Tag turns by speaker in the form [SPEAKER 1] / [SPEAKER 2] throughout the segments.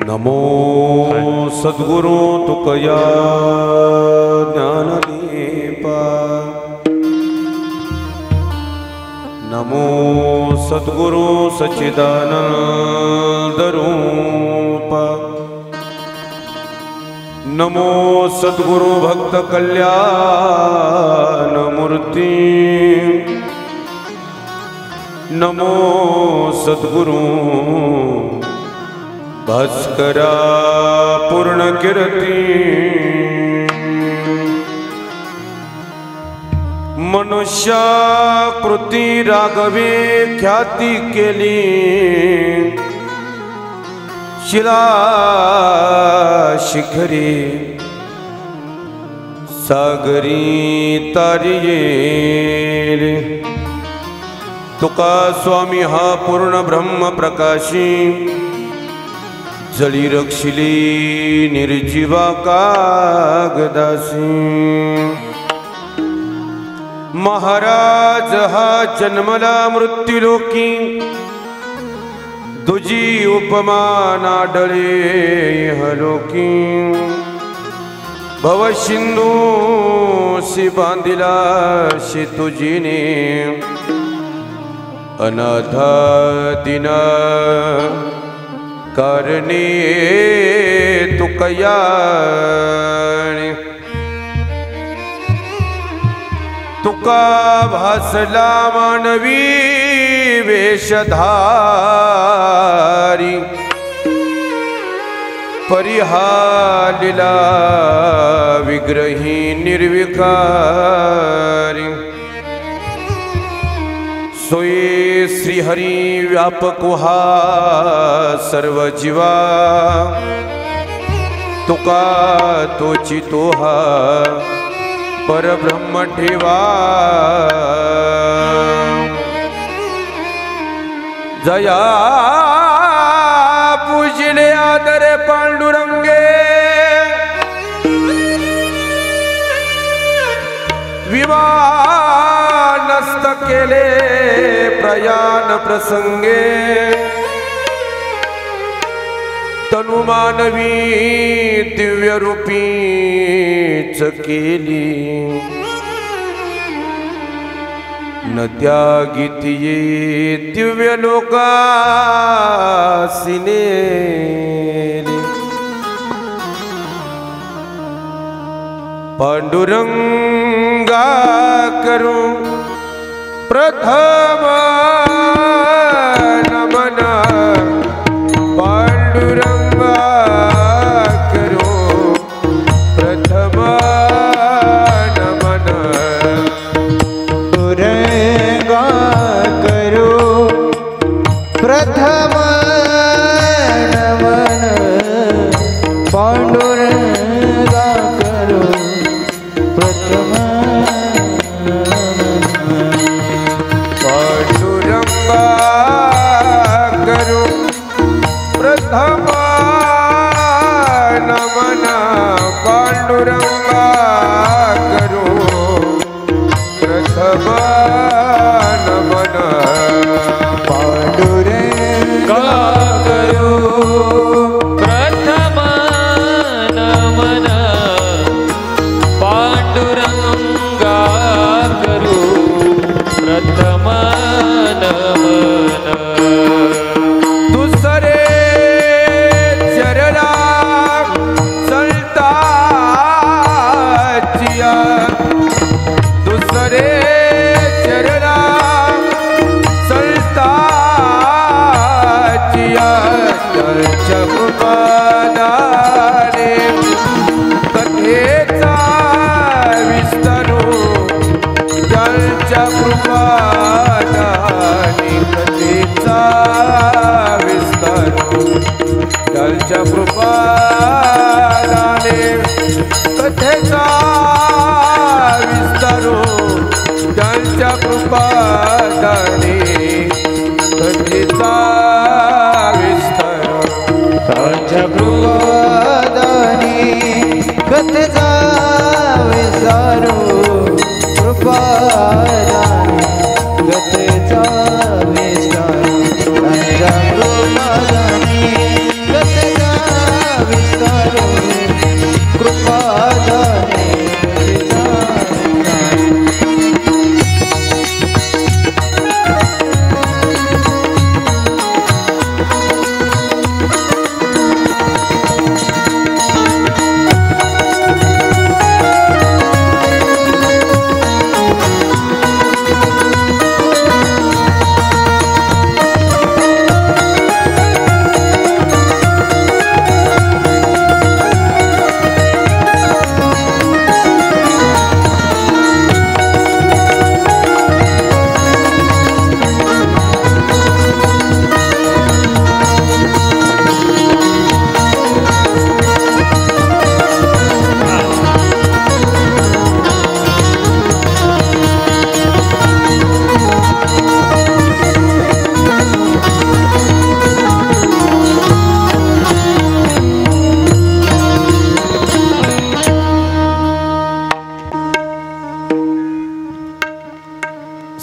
[SPEAKER 1] नमो सद्गुरु तुकया ज्ञानदीपा। नमो सद्गुरु सच्चिदानंद रूपा। नमो सद्गुरु भक्त कल्याण मूर्ति। नमो सद्गुरु भास्करा पूर्ण कीर्ती। मनुष्याकृती राघवे ख्याती केली। शिला शिखरी सागरी तारिये। तुका स्वामी हा पूर्ण ब्रह्म प्रकाशी। जळी रक्षिली निर्जीवा कागदासी। महाराज हा जन्मला मृत्युलोकी। तुझी उपमा नाडळे हलोकी। भवसिंधू सी बांधिला शे तुझीने। अनाथा दिना कारणे तुकया। तुका भासला मानवी वेशधारी। परिहालिला विग्रही निर्विकारी। सोये श्रीहरी व्यापक हा सर्व जीवा। तुका तोची तोहा परब्रह्म ठेवा। जया पूजिले आदरे पांडुरंगे। विमानस्थ केले प्रयाण प्रसंगे। तनु मानवी दिव्य रूपीच केली। नद्या गीतिये दिव्य लोकासिने। पांडुरंगा करू प्रथम नमन। पांडुरंगा करू प्रथम नमन।
[SPEAKER 2] पांडुरंगा करू प्रथम नमन। पांडुरंगा करू प्रथम
[SPEAKER 1] पांडुरंगा करू प्रथम नमन। पांडुरंगा करू प्रथम नमन।
[SPEAKER 2] पांडुरंगा विस्तारो त्यांच्या कृपादानी कथेचा विस्तारो कृपादानी कथेचा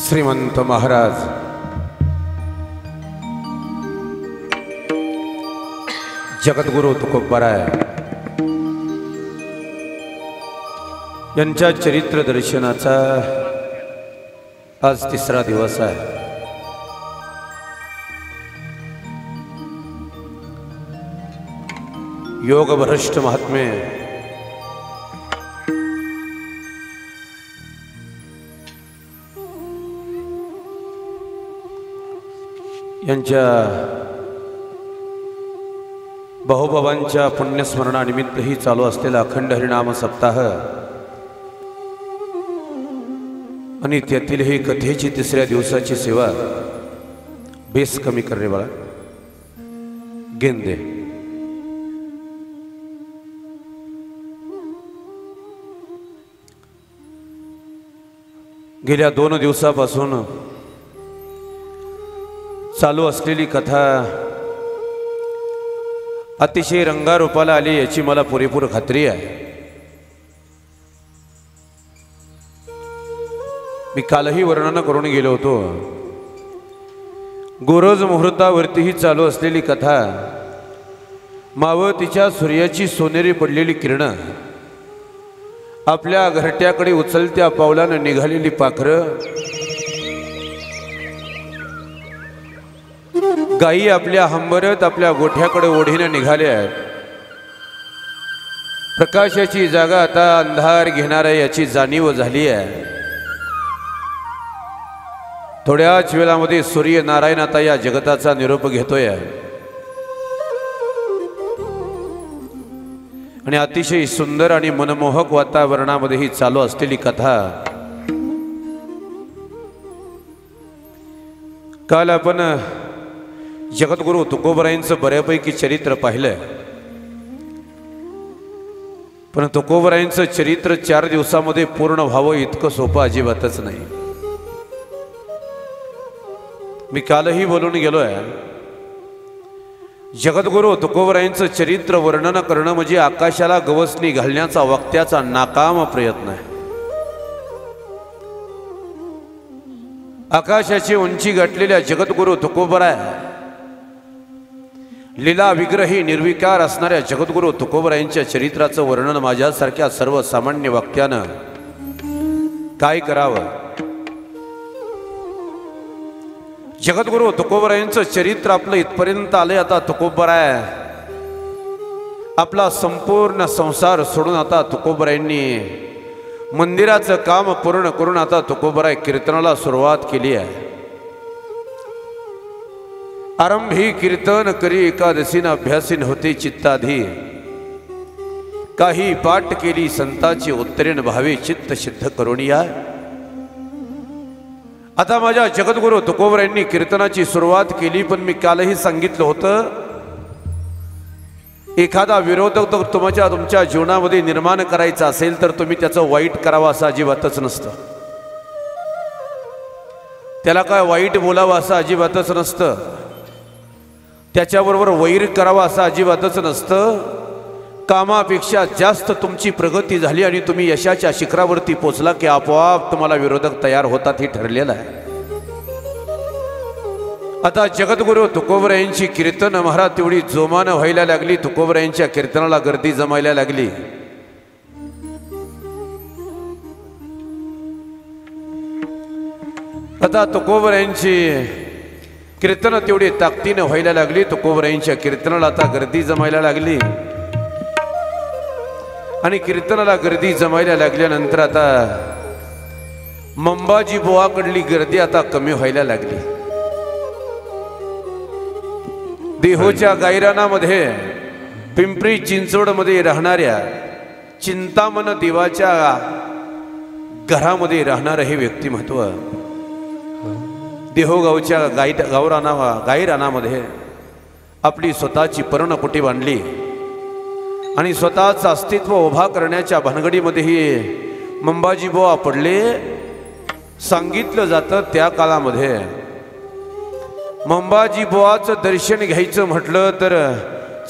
[SPEAKER 1] श्रीमंत महाराज जगद्गुरु तुकोबाराय यांच्या चरित्र दर्शनाचा आज तिसरा दिवस आहे। योग भ्रष्ट महात्मे यांच्या बहुबाबांच्या पुण्यस्मरणानिमित्तही चालू असलेला अखंड हरिनाम सप्ताह आणि त्यातीलही कथेची तिसऱ्या दिवसाची सेवा बेस कमी करणे बाळा गेंदे गेल्या 2 दिवसापासून चालू असलेली कथा अतिशय रंगारूपाला आली याची मला पुरेपूर खात्री आहे। मी कालही वर्णन करून गेलो होतो। गोरोज मुहूर्तावरतीही चालू असलेली कथा मावळतीच्या सूर्याची सोनेरी पडलेली किरणं, आपल्या घरट्याकडे उचलत्या पावलानं निघालेली पाखरं, गायी आपल्या हंबरत आपल्या गोठ्याकडे ओढीने निघाल्या आहेत। प्रकाशाची जागा आता अंधार घेणार आहे याची जाणीव झाली आहे। थोड्याच वेळामध्ये सूर्य नारायण आता या जगताचा निरोप घेतोय आणि अतिशय सुंदर आणि मनमोहक वातावरणामध्ये ही चालू असलेली कथा काल आपण जगद्गुरु तुकोबरायांचं बऱ्यापैकी चरित्र पाहिलं, पण तुकोबरायांचं चरित्र 4 दिवसामध्ये पूर्ण व्हावं इतकं सोपं अजिबातच नाही। मी कालही बोलून गेलोय, जगद्गुरु तुकोबरायांचं चरित्र वर्णन करणं म्हणजे आकाशाला गवसणी घालण्याचा वक्त्याचा नाकाम प्रयत्न आहे। आकाशाची उंची गाठलेल्या जगद्गुरु तुकोबराय, लीला विग्रही निर्विकार असणाऱ्या जगद्गुरु तुकोबरायांच्या चरित्राचं वर्णन माझ्यासारख्या सर्वसामान्य वाक्यानं काय करावं। जगद्गुरु तुकोबरायांचं चरित्र आपलं इथपर्यंत आलंय। आता तुकोबराय आपला संपूर्ण संसार सोडून आता तुकोबरायांनी मंदिराचं काम पूर्ण करून आता तुकोबराय कीर्तनाला सुरुवात केली आहे। आरंभी कीर्तन करी एकादशीनं अभ्यासीन होते चित्ताधी, काही पाठ केली संताची उत्तरेण भावे चित्त सिद्ध करुणिया। आता माझ्या जगद्गुरु तुकोबरायांनी कीर्तनाची सुरुवात केली, पण मी कालही सांगितलं होतं एखादा विरोधक तुमच्या जीवनामध्ये निर्माण करायचा असेल तर तुम्ही त्याचं वाईट करावं असं अजिबातच नसतं, त्याला काय वाईट बोलावं असं अजिबातच नसतं, त्याच्याबरोबर वैर करावा असं अजिबातच नसतं। कामापेक्षा जास्त तुमची प्रगती झाली आणि तुम्ही यशाच्या शिखरावरती पोचला की आपोआप तुम्हाला विरोधक तयार होतात हे ठरलेलं आहे। आता जगद्गुरु तुकोबरायांची कीर्तन महाराज तेवढी जोमानं व्हायला लागली, तुकोबरायांच्या कीर्तनाला गर्दी जमायला लागली. आता तुकोबरायांची कीर्तन तेवढी ताकदीनं व्हायला लागली, तुकोबरायांच्या कीर्तनाला आता गर्दी जमायला लागली. आणि कीर्तनाला गर्दी जमायला लागल्यानंतर आता मंबाजी बुवाकडली गर्दी आता कमी व्हायला लागली. देहोच्या गायरानामध्ये पिंपरी चिंचवडमध्ये राहणाऱ्या चिंतामण देवाच्या घरामध्ये राहणारं हे व्यक्तिमत्व देहोगावच्या गायरानामध्ये आपली स्वतःची पर्णकुटी बांधली आणि स्वतःचं अस्तित्व उभा करण्याच्या भानगडीमध्ये ही मंबाजी बुवा पडले. सांगितलं जातं त्या काळामध्ये मंबाजी बुवाचं दर्शन घ्यायचं म्हटलं तर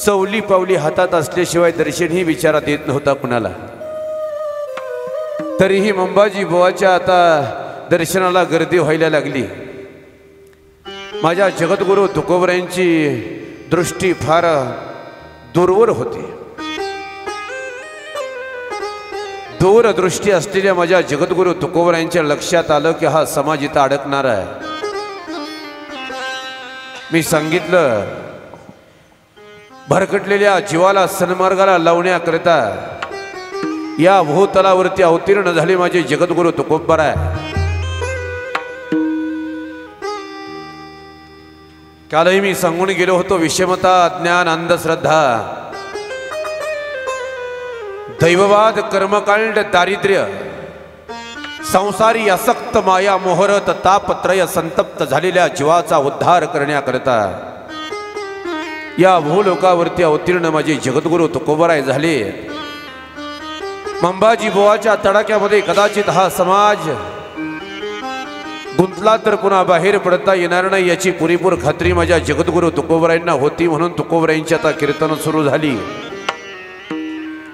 [SPEAKER 1] चवली पावली हातात असल्याशिवाय दर्शनही विचारात येत नव्हता कुणाला. तरीही मंबाजी बुवाच्या आता दर्शनाला गर्दी व्हायला लागली. माझ्या जगद्गुरु तुकोबरायांची दृष्टी फार दूरवर होती. दूरदृष्टी असलेल्या माझ्या जगद्गुरु तुकोबरायांच्या लक्षात आलं की हा समाज इथं अडकणार आहे. मी सांगितलं भरकटलेल्या जीवाला सन्मार्गाला लावण्याकरिता या भूतलावरती अवतीर्ण झाले माझे जगद्गुरु तुकोबराय. कालही मी सांगून गेलो होतो, विषमता, अज्ञान, अंधश्रद्धा, दैववाद, कर्मकांड, दारिद्र्य, संसारी असक्त माया मोहरत तापत्रय संतप्त झालेल्या जीवाचा उद्धार करण्याकरता या भूलोकावरती अवतीर्ण माझे जगद्गुरु तुकोबराय झाले. मंबाजी बुवाच्या तडाख्यामध्ये कदाचित हा समाज गुंतला तर पुन्हा बाहेर पडता येणार नाही याची पुरेपूर खात्री माझ्या जगद्गुरु तुकोबरायांना होती. म्हणून तुकोबरायांची आता कीर्तन सुरू झाली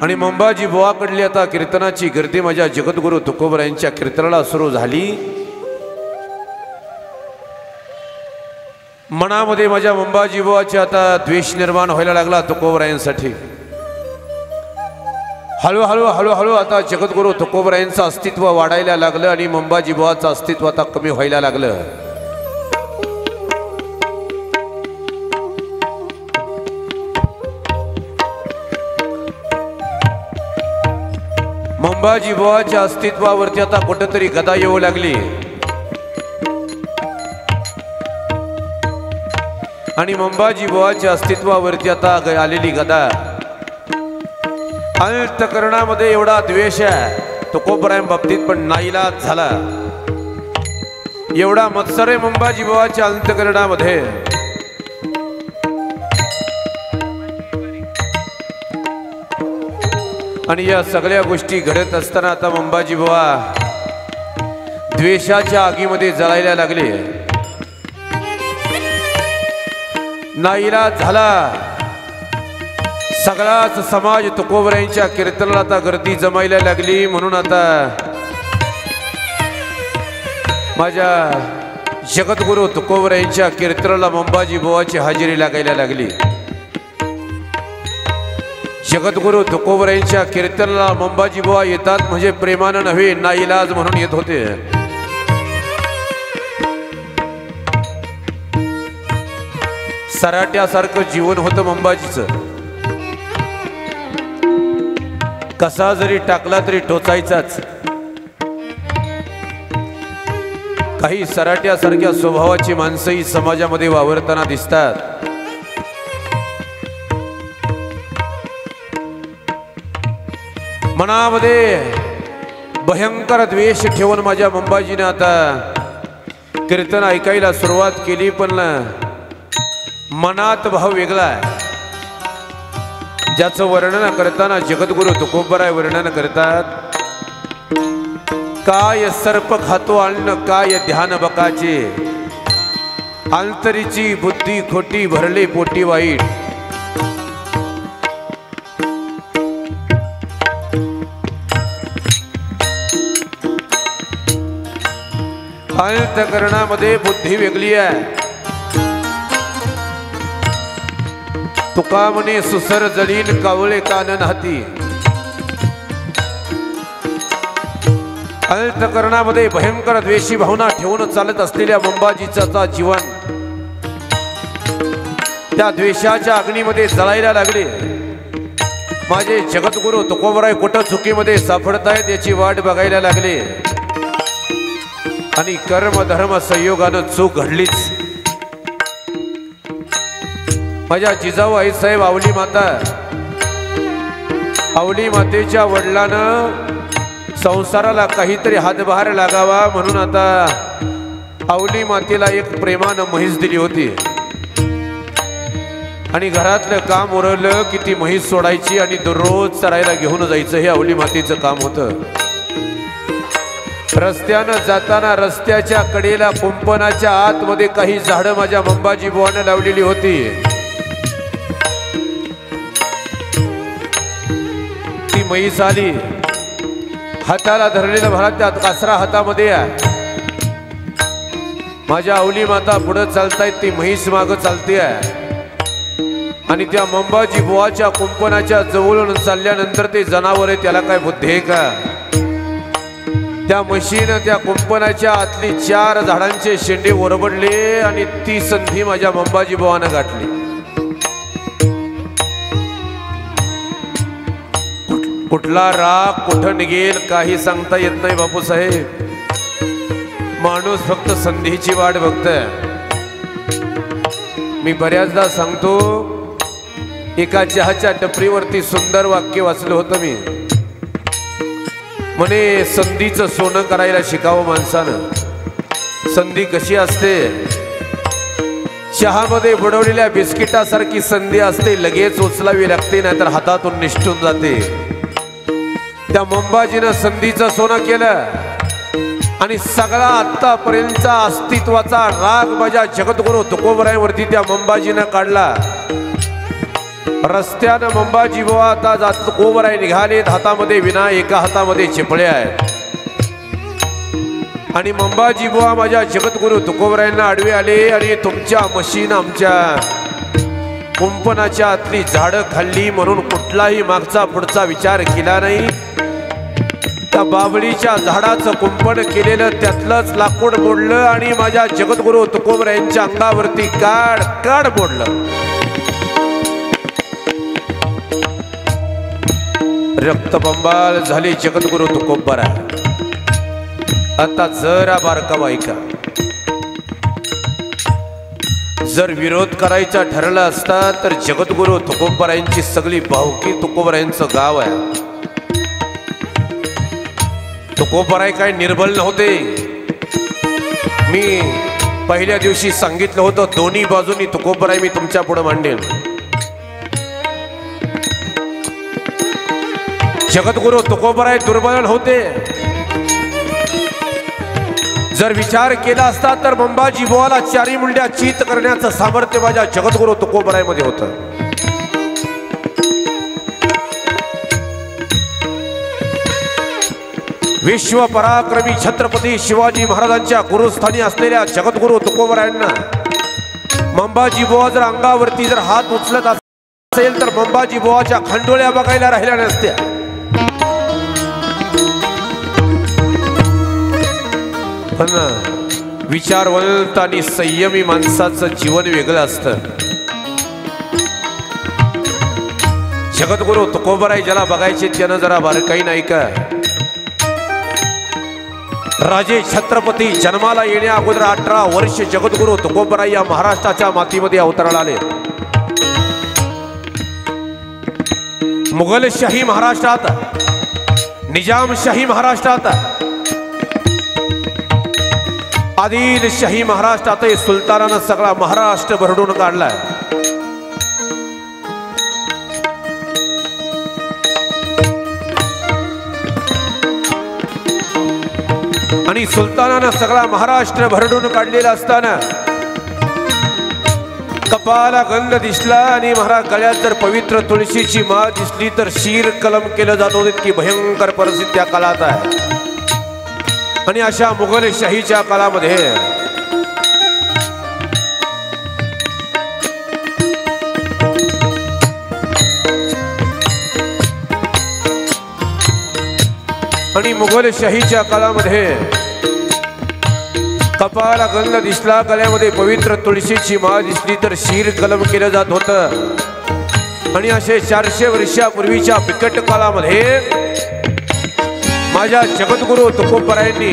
[SPEAKER 1] आणि मंबाजी बुवाकडली आता कीर्तनाची गर्दी माझ्या जगद्गुरु तुकोबरायांच्या कीर्तनाला सुरू झाली. मनामध्ये माझ्या मंबाजी बुवाचा आता द्वेष निर्माण व्हायला लागला तुकोबरायांसाठी. हळूहळू हळूहळू आता जगद्गुरु तुकोबरायांचं अस्तित्व वाढायला लागलं आणि मंबाजी बुवाचं अस्तित्व आता कमी व्हायला लागलं. मंबाजी बुवाच्या अस्तित्वावरती आता कुठेतरी गदा येऊ लागली आणि मंबाजी बुवाच्या अस्तित्वावरती आता आलेली गदा अंतःकरणामध्ये एवढा द्वेष आहे तुकोबरायां बाबतीत, पण नाईलाज झाला. एवढा मत्सर आहे मंबाजी बुवाच्या अंतःकरणामध्ये. आणि या सगळ्या गोष्टी घडत असताना आता मंबाजी बुवा द्वेषाच्या आगीमध्ये जळायला लागले. नाईलाज झाला. सगळाच समाज तुकोबरायांच्या कीर्तनाला आता गर्दी जमायला लागली. म्हणून आता माझ्या जगद्गुरु तुकोबरायांच्या कीर्तनाला मंबाजी बुवाची हजेरी लागायला लागली. जगद्गुरु तुकोबरायांच्या कीर्तनाला मंबाजी बुवा येतात म्हणजे प्रेमानं नव्हे, नाईलाज म्हणून येत होते. सराट्यासारखं जीवन होतं मंबाजीचं. कसा जरी टाकला तरी टोचायचाच. काही सराट्यासारख्या स्वभावाची माणसंही समाजामध्ये वावरताना दिसतात. मनामध्ये भयंकर द्वेष ठेवून माझ्या मंबाजीने आता कीर्तन ऐकायला सुरुवात केली. पण मनात भाव वेगळा आहे. ज्याचं वर्णन करताना जगद्गुरु तुकोबराय वर्णन करतात, काय सर्प खातो अन्न काय ध्यान बकाचे, अंतरीची बुद्धी खोटी भरले पोटी वाईट. अंतःकरणामध्ये बुद्धी वेगळी आहे तुका म्हणे सुसर जळीन कावळे कानन हाती. अंतःकरणामध्ये भयंकर द्वेषी भावना ठेवून चालत असलेल्या मंबाजीचा जीवन त्या द्वेषाच्या अग्नीमध्ये जळायला लागले. माझे जगद्गुरु तुकोबराय कुठं चुकीमध्ये सापडतायत याची वाट बघायला लागले. आणि कर्म धर्म संयोगानं चूक घडलीच. माझ्या जिजाऊ आईसाहेब आवली माता, आवली मातेच्या वडिलानं संसाराला काहीतरी हातभार लागावा म्हणून आता आवली मातेला एक प्रेमानं म्हैस दिली होती. आणि घरातलं काम उरवलं की ती म्हैस सोडायची आणि दररोज चरायला घेऊन जायचं. हे आवली मातेचं काम होतं. रस्त्यानं जाताना रस्त्याच्या कडेला कुंपणाच्या आतमध्ये काही झाडं माझ्या मंबाजी बुवानं लावलेली होती. ती म्हैस आली, हाताला धरलेला भरा त्यात कासरा हातामध्ये आहे. माझ्या आवली माता पुढे चालतायत, ती म्हैस माग चालते आहे. आणि त्या मंबाजी बुवाच्या कुंपणाच्या जवळून चालल्यानंतर ते जनावर आहे त्याला काय बुद्धी आहे का? त्या म्हशीनं त्या कुंपणाच्या आतली 4 झाडांचे शेंडे ओरबडले आणि ती संधी माझ्या मंबाजी बुवानं गाठली. कुठला राग कुठं निघेल काही सांगता येत नाही बापूसाहेब. माणूस फक्त संधीची वाट बघतोय. मी बऱ्याचदा सांगतो, एका चहाच्या टपरीवरती सुंदर वाक्य वाचलं होतं मी. म्हणे संधीचं सोनं करायला शिकावं माणसानं. संधी कशी असते? चहामध्ये बुडवलेल्या बिस्किटासारखी संधी असते. लगेच उचलावी लागते, नाहीतर हातातून निष्ठून जाते. त्या मंबाजीनं संधीचं सोनं केलं आणि सगळा आतापर्यंतचा अस्तित्वाचा राग माझ्या जगद्गुरु तुकोबरायांवरती त्या मंबाजीनं काढला. रस्त्यानं मंबाजी बुवा आता तुकोबराय निघालेत. हातामध्ये विना, एका हातामध्ये चिपळ्या आहेत. आणि मंबाजी बुवा माझ्या जगद्गुरु तुकोबरायांना आडवे आले आणि तुमच्या म्हशीनं आमच्या कुंपणाच्या आतली झाडं खाल्ली म्हणून कुठलाही मागचा पुढचा विचार केला नाही. त्या बाबळीच्या झाडाचं कुंपण केलेलं त्यातलंच लाकूड मोडलं आणि माझ्या जगद्गुरु तुकोबरायांच्या अंगावरती काड काड मोडलं. रक्तबंबाल झाली जगद्गुरु तुकोबराय. आता जरा बारकावा ऐका. जर विरोध करायचा ठरला असता तर जगद्गुरु तुकोबरायांची सगळी भावकी तुकोबरायांचं गाव आहे. तुकोबराय काय निर्बल नव्हते. मी पहिल्या दिवशी सांगितलं होतं, दोन्ही बाजूनी तुकोबराय मी तुमच्या पुढे मांडेल. जगद्गुरु तुकोबराय दुर्बल होते. जर विचार केला असता तर मंबाजी बुवाला 4 मुंड्या चित करण्याचं सामर्थ्य माझ्या जगद्गुरु तुकोबराय मध्ये होतं. विश्व पराक्रमी छत्रपती शिवाजी महाराजांच्या गुरुस्थानी असलेल्या जगद्गुरु तुकोबरायांना मंबाजी बुवा जर अंगावरती जर हात उचलत असेल तर मंबाजी बुवाच्या खंडोळ्या बघायला राहिल्या नसत्या. पण विचारवंत आणि संयमी माणसाचं जीवन वेगळं असतं. जगद्गुरु तुकोबराय ज्याला बघायचे त्यानं जरा बारकाई नाही का. राजे छत्रपती जन्माला येण्या अगोदर 18 वर्ष जगद्गुरु तुकोबराय या महाराष्ट्राच्या मातीमध्ये अवतराला आले. मुघलशाही महाराष्ट्रात, निजामशाही महाराष्ट्रात, आदिलशाही महाराष्ट्रात सुलतानानं सगळा महाराष्ट्र भरडून काढलाय. आणि सुलतानानं सगळा महाराष्ट्र भरडून काढलेला असताना कपाला गंध दिसला आणि महाराज गळ्यात जर पवित्र तुळशीची माळ दिसली तर शीर कलम केलं जात होते. इतकी भयंकर परिस्थिती त्या काळात आहे. आणि अशा मुघलशाहीच्या काळामध्ये आणि मुघलशाहीच्या काळामध्ये कपाळाला गंध दिसला, गळ्यामध्ये पवित्र तुळशीची माळ दिसली तर शीर कलम केलं जात होतं. आणि असे 400 वर्षापूर्वीच्या बिकट काळामध्ये माझ्या जगद्गुरु तुकोबरायांनी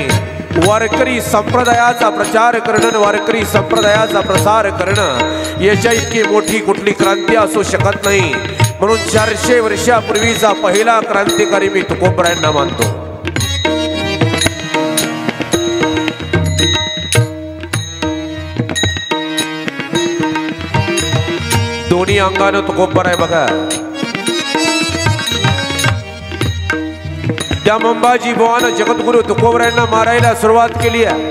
[SPEAKER 1] वारकरी संप्रदायाचा प्रचार करणं, वारकरी संप्रदायाचा प्रसार करणं याच्या इतकी मोठी कुठली क्रांती असू शकत नाही. म्हणून 400 वर्षापूर्वीचा पहिला क्रांतिकारी मी तुकोबरायांना मानतो. दोन्ही अंगानं तुकोबर आहे बघा. त्या मंबाजी बुवानं जगद्गुरु तुकोबरायांना मारायला सुरुवात केली आहे.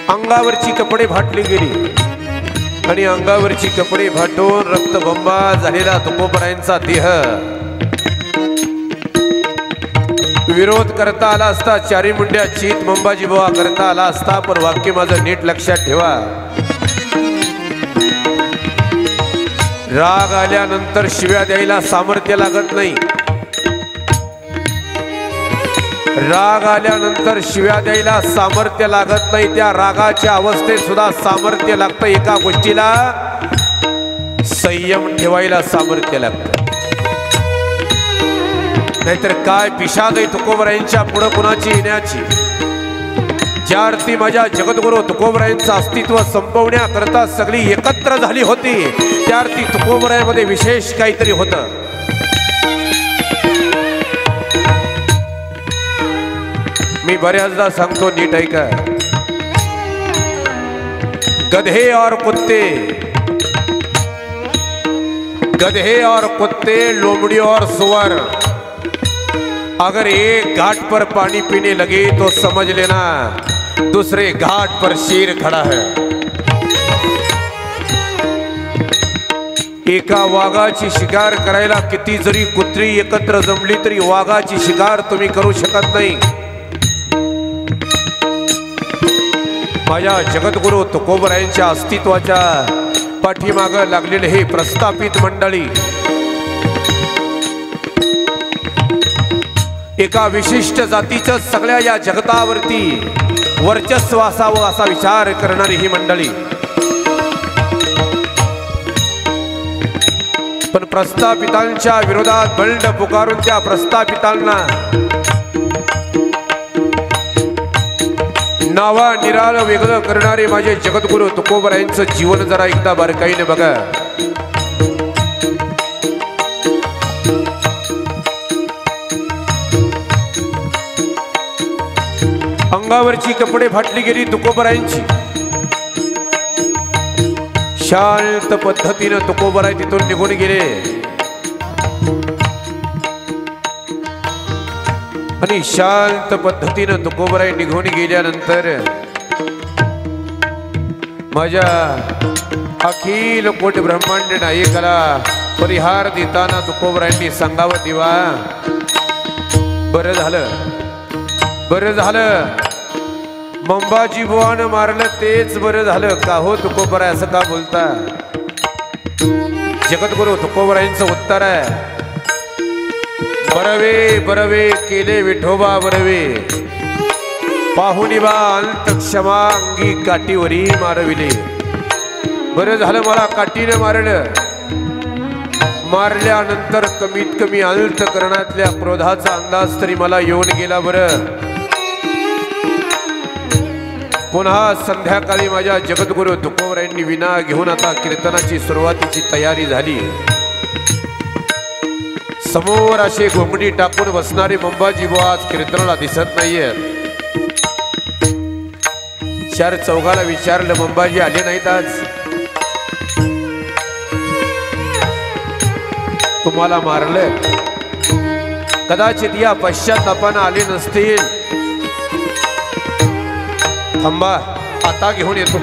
[SPEAKER 1] अंगावरची कपडे फाटली गेली आणि अंगावरची कपडे फाटून रक्तबंबा झालेला तुकोबरायांचा देह विरोध करता आला असता, चारी मुंड्या चीत मंबाजी बुवा करता आला असता. पण वाक्य माझं नीट लक्षात ठेवा, राग आल्यानंतर शिव्या द्यायला सामर्थ्य लागत नाही. राग आल्यानंतर शिव्या द्यायला सामर्थ्य लागत नाही. त्या रागाच्या अवस्थेत सुद्धा सामर्थ्य लागतं. एका गोष्टीला संयम ठेवायला सामर्थ्य लागतं. नाहीतर काय पिशाद आहे तुकोबरायांच्या पुढं कुणाची येण्याची. ज्या अर्थी माझ्या जगद्गुरु तुकोबरायांचं अस्तित्व संपवण्याकरता सगळी एकत्र झाली होती, त्या अर्थी तुकोबरायांमध्ये विशेष काहीतरी होतं. मी बऱ्याचदा सांगतो, नीट ऐका. गधे और कुत्ते, गधे और कुत्ते, लोमड़ी और सुअर अगर एक घाट पर पानी पीने लगे तो समझ लेना दूसरे घाट पर शेर खड़ा है. एका वाघाची शिकार करायला किती जरी कुत्री एकत्र जमली तरी वाघाची शिकार तुम्ही करू शकत नाही. माझ्या जगद्गुरु तुकोबरायांच्या अस्तित्वाच्या पाठीमागं लागलेले हे प्रस्थापित मंडळी एका विशिष्ट जातीचं सगळ्या या जगतावरती वर्चस्व असावं असा विचार करणारी ही मंडळी. पण प्रस्थापितांच्या विरोधात बंड पुकारून त्या प्रस्थापितांना नावा निराळ वेगळं करणारे माझे जगद्गुरु तुकोबरायांचं जीवन जरा एकदा बारकाईने बघा. अंगावरची कपडे फाटली गेली तुकोबरायांची. शांत पद्धतीनं तुकोबराय तिथून निघून गेले आणि शांत पद्धतीनं तुकोबराय निघून गेल्यानंतर माझ्या अखिल कोट ब्रह्मांड नायकाला परिहार देताना तुकोबरायांनी सांगावं, देवा बरं झालं, बरं झालं मंबाजी बुवानं मारलं तेच बरं झालं. का हो तुकोबराय असं का बोलता? जगद्गुरु तुकोबरायांचं उत्तर आहे, बरवे बरवे केले विठोबा बरवे, पाहुणी बा अंत क्षमा अंगी काठीवरी मारविले. बरं झालं मला काठीने मारलं. मारल्यानंतर कमीत कमी अंतःकरणातल्या क्रोधाचा अंदाज तरी मला येऊन गेला. बरं पुन्हा संध्याकाळी माझ्या जगद्गुरु तुकोबरायांनी विना घेऊन आता कीर्तनाची सुरुवातीची तयारी झाली. समोर असे घोंगडी टाकून बसणारे मंबाजी बुवा आज कीर्तनाला दिसत नाहीये. चार चौघाला विचारलं, मंबाजी आले नाहीत आज? तुम्हाला मारलं, कदाचित या पश्चातापानं आले नसतील. थांबा आता घेऊन येतो.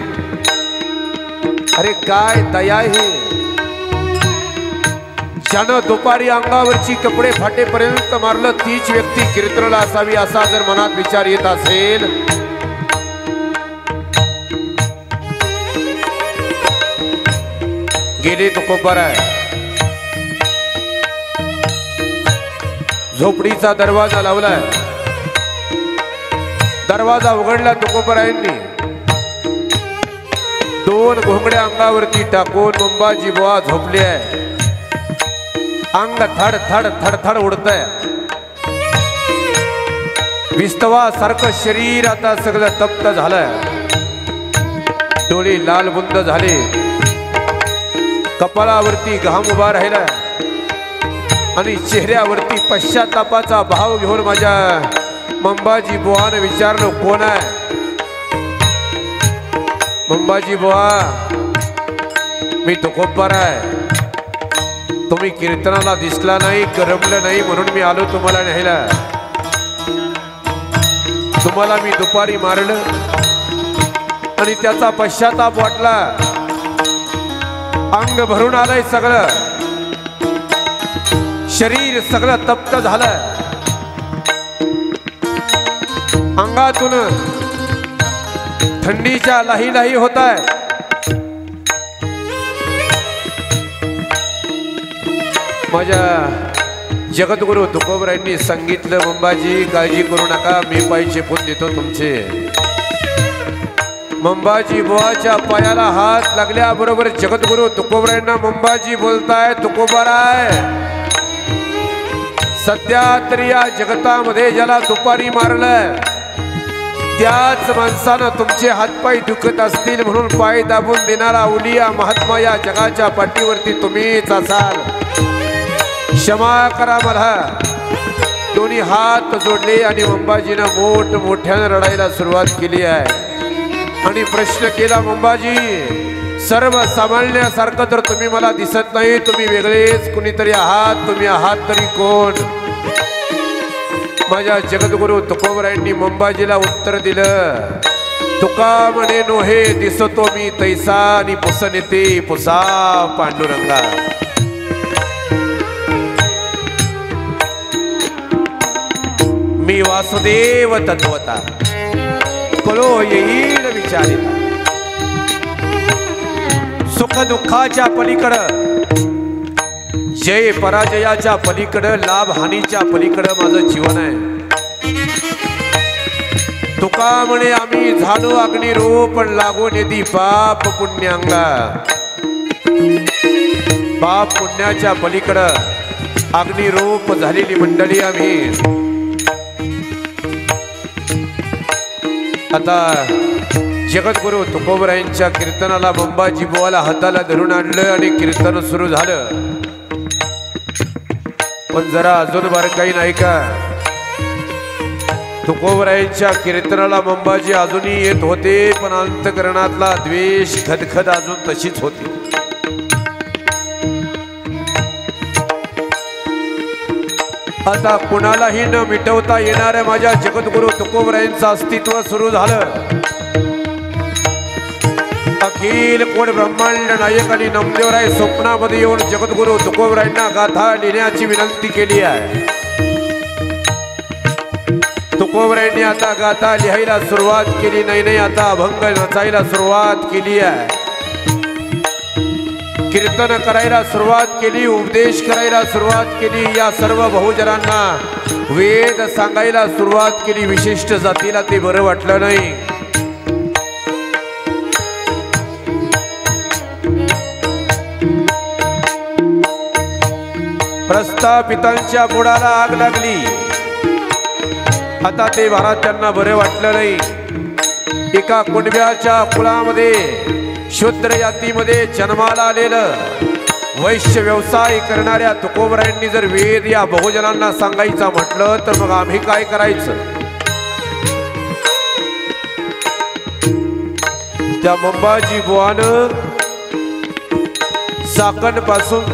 [SPEAKER 1] अरे काय दया आहे. ज्यानं दुपारी अंगावरची कपडे फाटेपर्यंत मारलं तीच व्यक्ती कीर्तनाला असावी असा जर मनात विचार येत असेल गेले तुकोबराय. झोपडीचा दरवाजा लावलाय. दरवाजा उघडला तुकोबरायांनी. दोन घोंगड्या अंगावरती टाकून मुंबाजी बुवा झोपले आहे. अंग थड थड थड थड उडतंय. विस्तवा सारखं शरीर आता सगळं तप्त झालंय. डोळे लाल बुंद झाले. कपाळावरती घाम उभा राहिला आणि चेहऱ्यावरती पश्चातापाचा भाव घेऊन माझ्या मंबाजी बुवाने विचारलं, कोण आहे? मंबाजी बुवा, मी तुकोबर आहे. तुम्ही कीर्तनाला दिसला नाही, करमलं नाही म्हणून मी आलो तुम्हाला न्यायला. तुम्हाला मी दुपारी मारलं आणि त्याचा पश्चाताप वाटला. अंग भरून आलंय सगळं. शरीर सगळं तप्त झालं. अंगातून थंडीच्या लाही लाही होत आहे. माझ्या जगद्गुरु तुकोबरायांनी सांगितलं, मंबाजी काळजी करू नका, मी पाय चेपून देतो तुमचे. मंबाजी बुवाच्या पायाला हात लागल्याबरोबर जगद्गुरु तुकोबरायांना मंबाजी बोलताय, तुकोबराय सध्या तरी या जगतामध्ये ज्याला दुपारी मारलं त्याच माणसानं तुमचे हातपाय दुखत असतील म्हणून पाय दाबून देणारा उलिया महात्मा या जगाच्या पाठीवरती तुम्हीच असाल. क्षमा करा मला. दोन्ही हात जोडले आणि मंबाजीनं मोठ्यानं रडायला सुरुवात केली आहे आणि प्रश्न केला, मंबाजी सर्वसामान्यासारखं तर तुम्ही मला दिसत नाही, तुम्ही वेगळेच कुणीतरी आहात, तुम्ही आहात तरी कोण? माझ्या जगद्गुरु तुकोबरायांनी मंबाजीला उत्तर दिलं, तुका म्हणे नोहे दिसतो मी तैसा आणि पुसन येते पुसा पांडुरंगा. मी वासुदेव तत्वता कलो येईल विचारिता. सुख दुःखाच्या पलीकडं, जय पराजयाच्या पलीकडं, लाभ हानीच्या पलीकडं माझं जीवन आहे. तुका म्हणे आम्ही झालो अग्निरूप लागून येती पाप पुण्यांगा. पाप पुण्याच्या पलीकडं अग्निरूप झालेली मंडळी आम्ही. आता जगद्गुरु तुकोबरायांच्या कीर्तनाला मंबाजी बुवाला हाताला धरून आणलं आणि कीर्तन सुरू झालं. पण जरा अजून बारकाई नाही का? तुकोबरायांच्या कीर्तनाला मंबाजी अजूनही येत होते, पण अंतकरणातला द्वेष खदखद अजून तशीच होती. आता कुणालाही न मिटवता येणाऱ्या माझ्या जगद्गुरु तुकोबरायांचं अस्तित्व सुरू झालं. अखिल कोण ब्रह्मांड नायक आणि नामदेवराय स्वप्नामध्ये येऊन जगद्गुरु तुकोबरायांना गाथा लिहिण्याची विनंती केली आहे. तुकोबरायांनी आता गाथा लिहायला सुरुवात केली नाही, आता अभंग रचायला सुरुवात केली आहे. कीर्तन करायला सुरुवात केली, उपदेश करायला सुरुवात केली. या सर्व बहुजनांना वेद सांगायला सुरुवात केली. विशिष्ट जातीला ते बरं वाटलं नाही. प्रस्थापितांच्या बुडाला आग लागली. आता ते महाराज त्यांना बरे वाटलं नाही. एका कुणब्याच्या कुळामध्ये शूद्र जातीमध्ये जन्माला आलेलं वैश्य व्यवसाय करणाऱ्या तुकोबरायांनी जर वेद या बहुजनांना सांगायचा म्हटलं तर मग आम्ही काय करायचं? त्या मंबाजी बुवानं चाकण पासून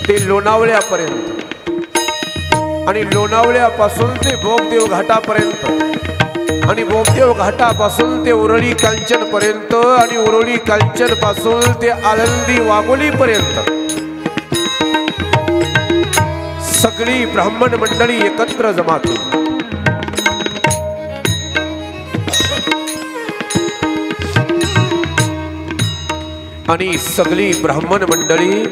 [SPEAKER 1] ते लोणावळ्यापर्यंत आणि लोणावळ्यापासून ते बोगदेव घाटापर्यंत आणि बोगदेव घाटापासून ते उरळी कांचन पर्यंत आणि उरळी कांचन पासून ते आळंदी वाघोली पर्यंत सगळी ब्राह्मण मंडळी एकत्र जमा केली. आणि सगळी ब्राह्मण मंडळी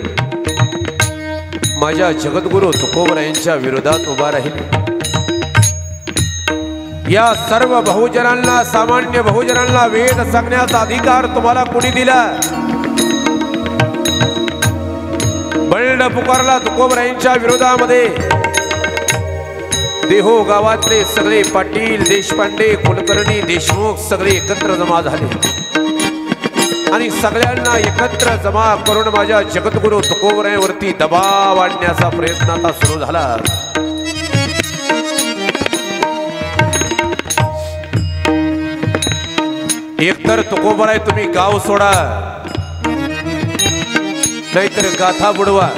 [SPEAKER 1] माझ्या जगद्गुरु तुकोबरायांच्या विरोधात उभा राहिली. या सर्व बहुजनांना, सामान्य बहुजनांना वेद सांगण्याचा अधिकार तुम्हाला कोणी दिला? बळड पुकारला तुकोबरायांच्या विरोधामध्ये. देहो गावातले सगळे पाटील, देशपांडे, कुलकर्णी, देशमुख सगळे एकत्र जमा झाले आणि सगळ्यांना एकत्र जमा करून माझ्या जगद्गुरु तुकोबरायांवरती दबाव आणण्याचा प्रयत्न आता सुरू झाला. एकतर तुकोबराय तुम्ही गाव सोडा, नाहीतर गाथा बुडवा.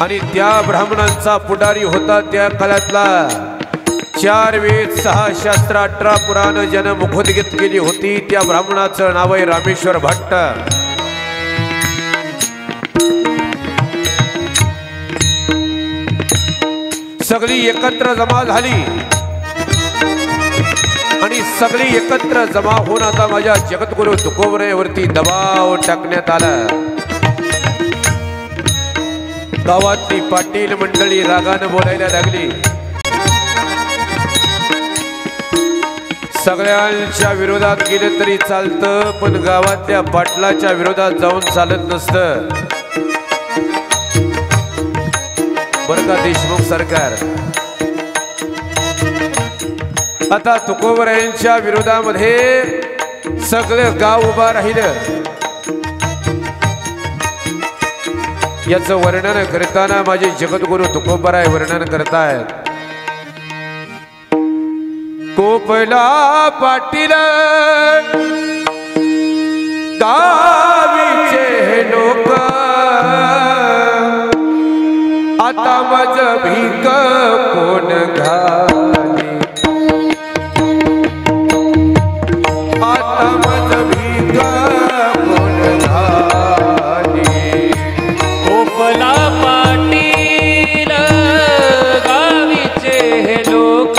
[SPEAKER 1] आणि त्या ब्राह्मणांचा पुढारी होता त्या काळातला 4 वेद 6 शास्त्र 18 पुराण ज्यानं मुखोद्गीत केली होती त्या ब्राह्मणाचं नाव आहे रामेश्वर भट्ट. सगळी एकत्र जमा झाली आणि सगळी एकत्र जमा होऊन आता माझ्या जगद्गुरु तुकोबरायांवरती दबाव टाकण्यात आला. गावातली पाटील मंडळी रागानं बोलायला लागली. सगळ्यांच्या विरोधात गेलं तरी चालतं, पण गावातल्या पाटलाच्या विरोधात जाऊन चालत नसतं बरं का देशमुख सरकार. आता तुकोबरायांच्या विरोधामध्ये सगळं गाव उभा राहिलं. याचं वर्णन करताना माझे जगद्गुरु तुकोबराय वर्णन करतायत. कोपला पाटील गावीचे हे लोक, आता माझ भीक कोण घाली, आता माझ भीक कोण घाली.
[SPEAKER 3] कोपला पाटील गावीचे हे लोक,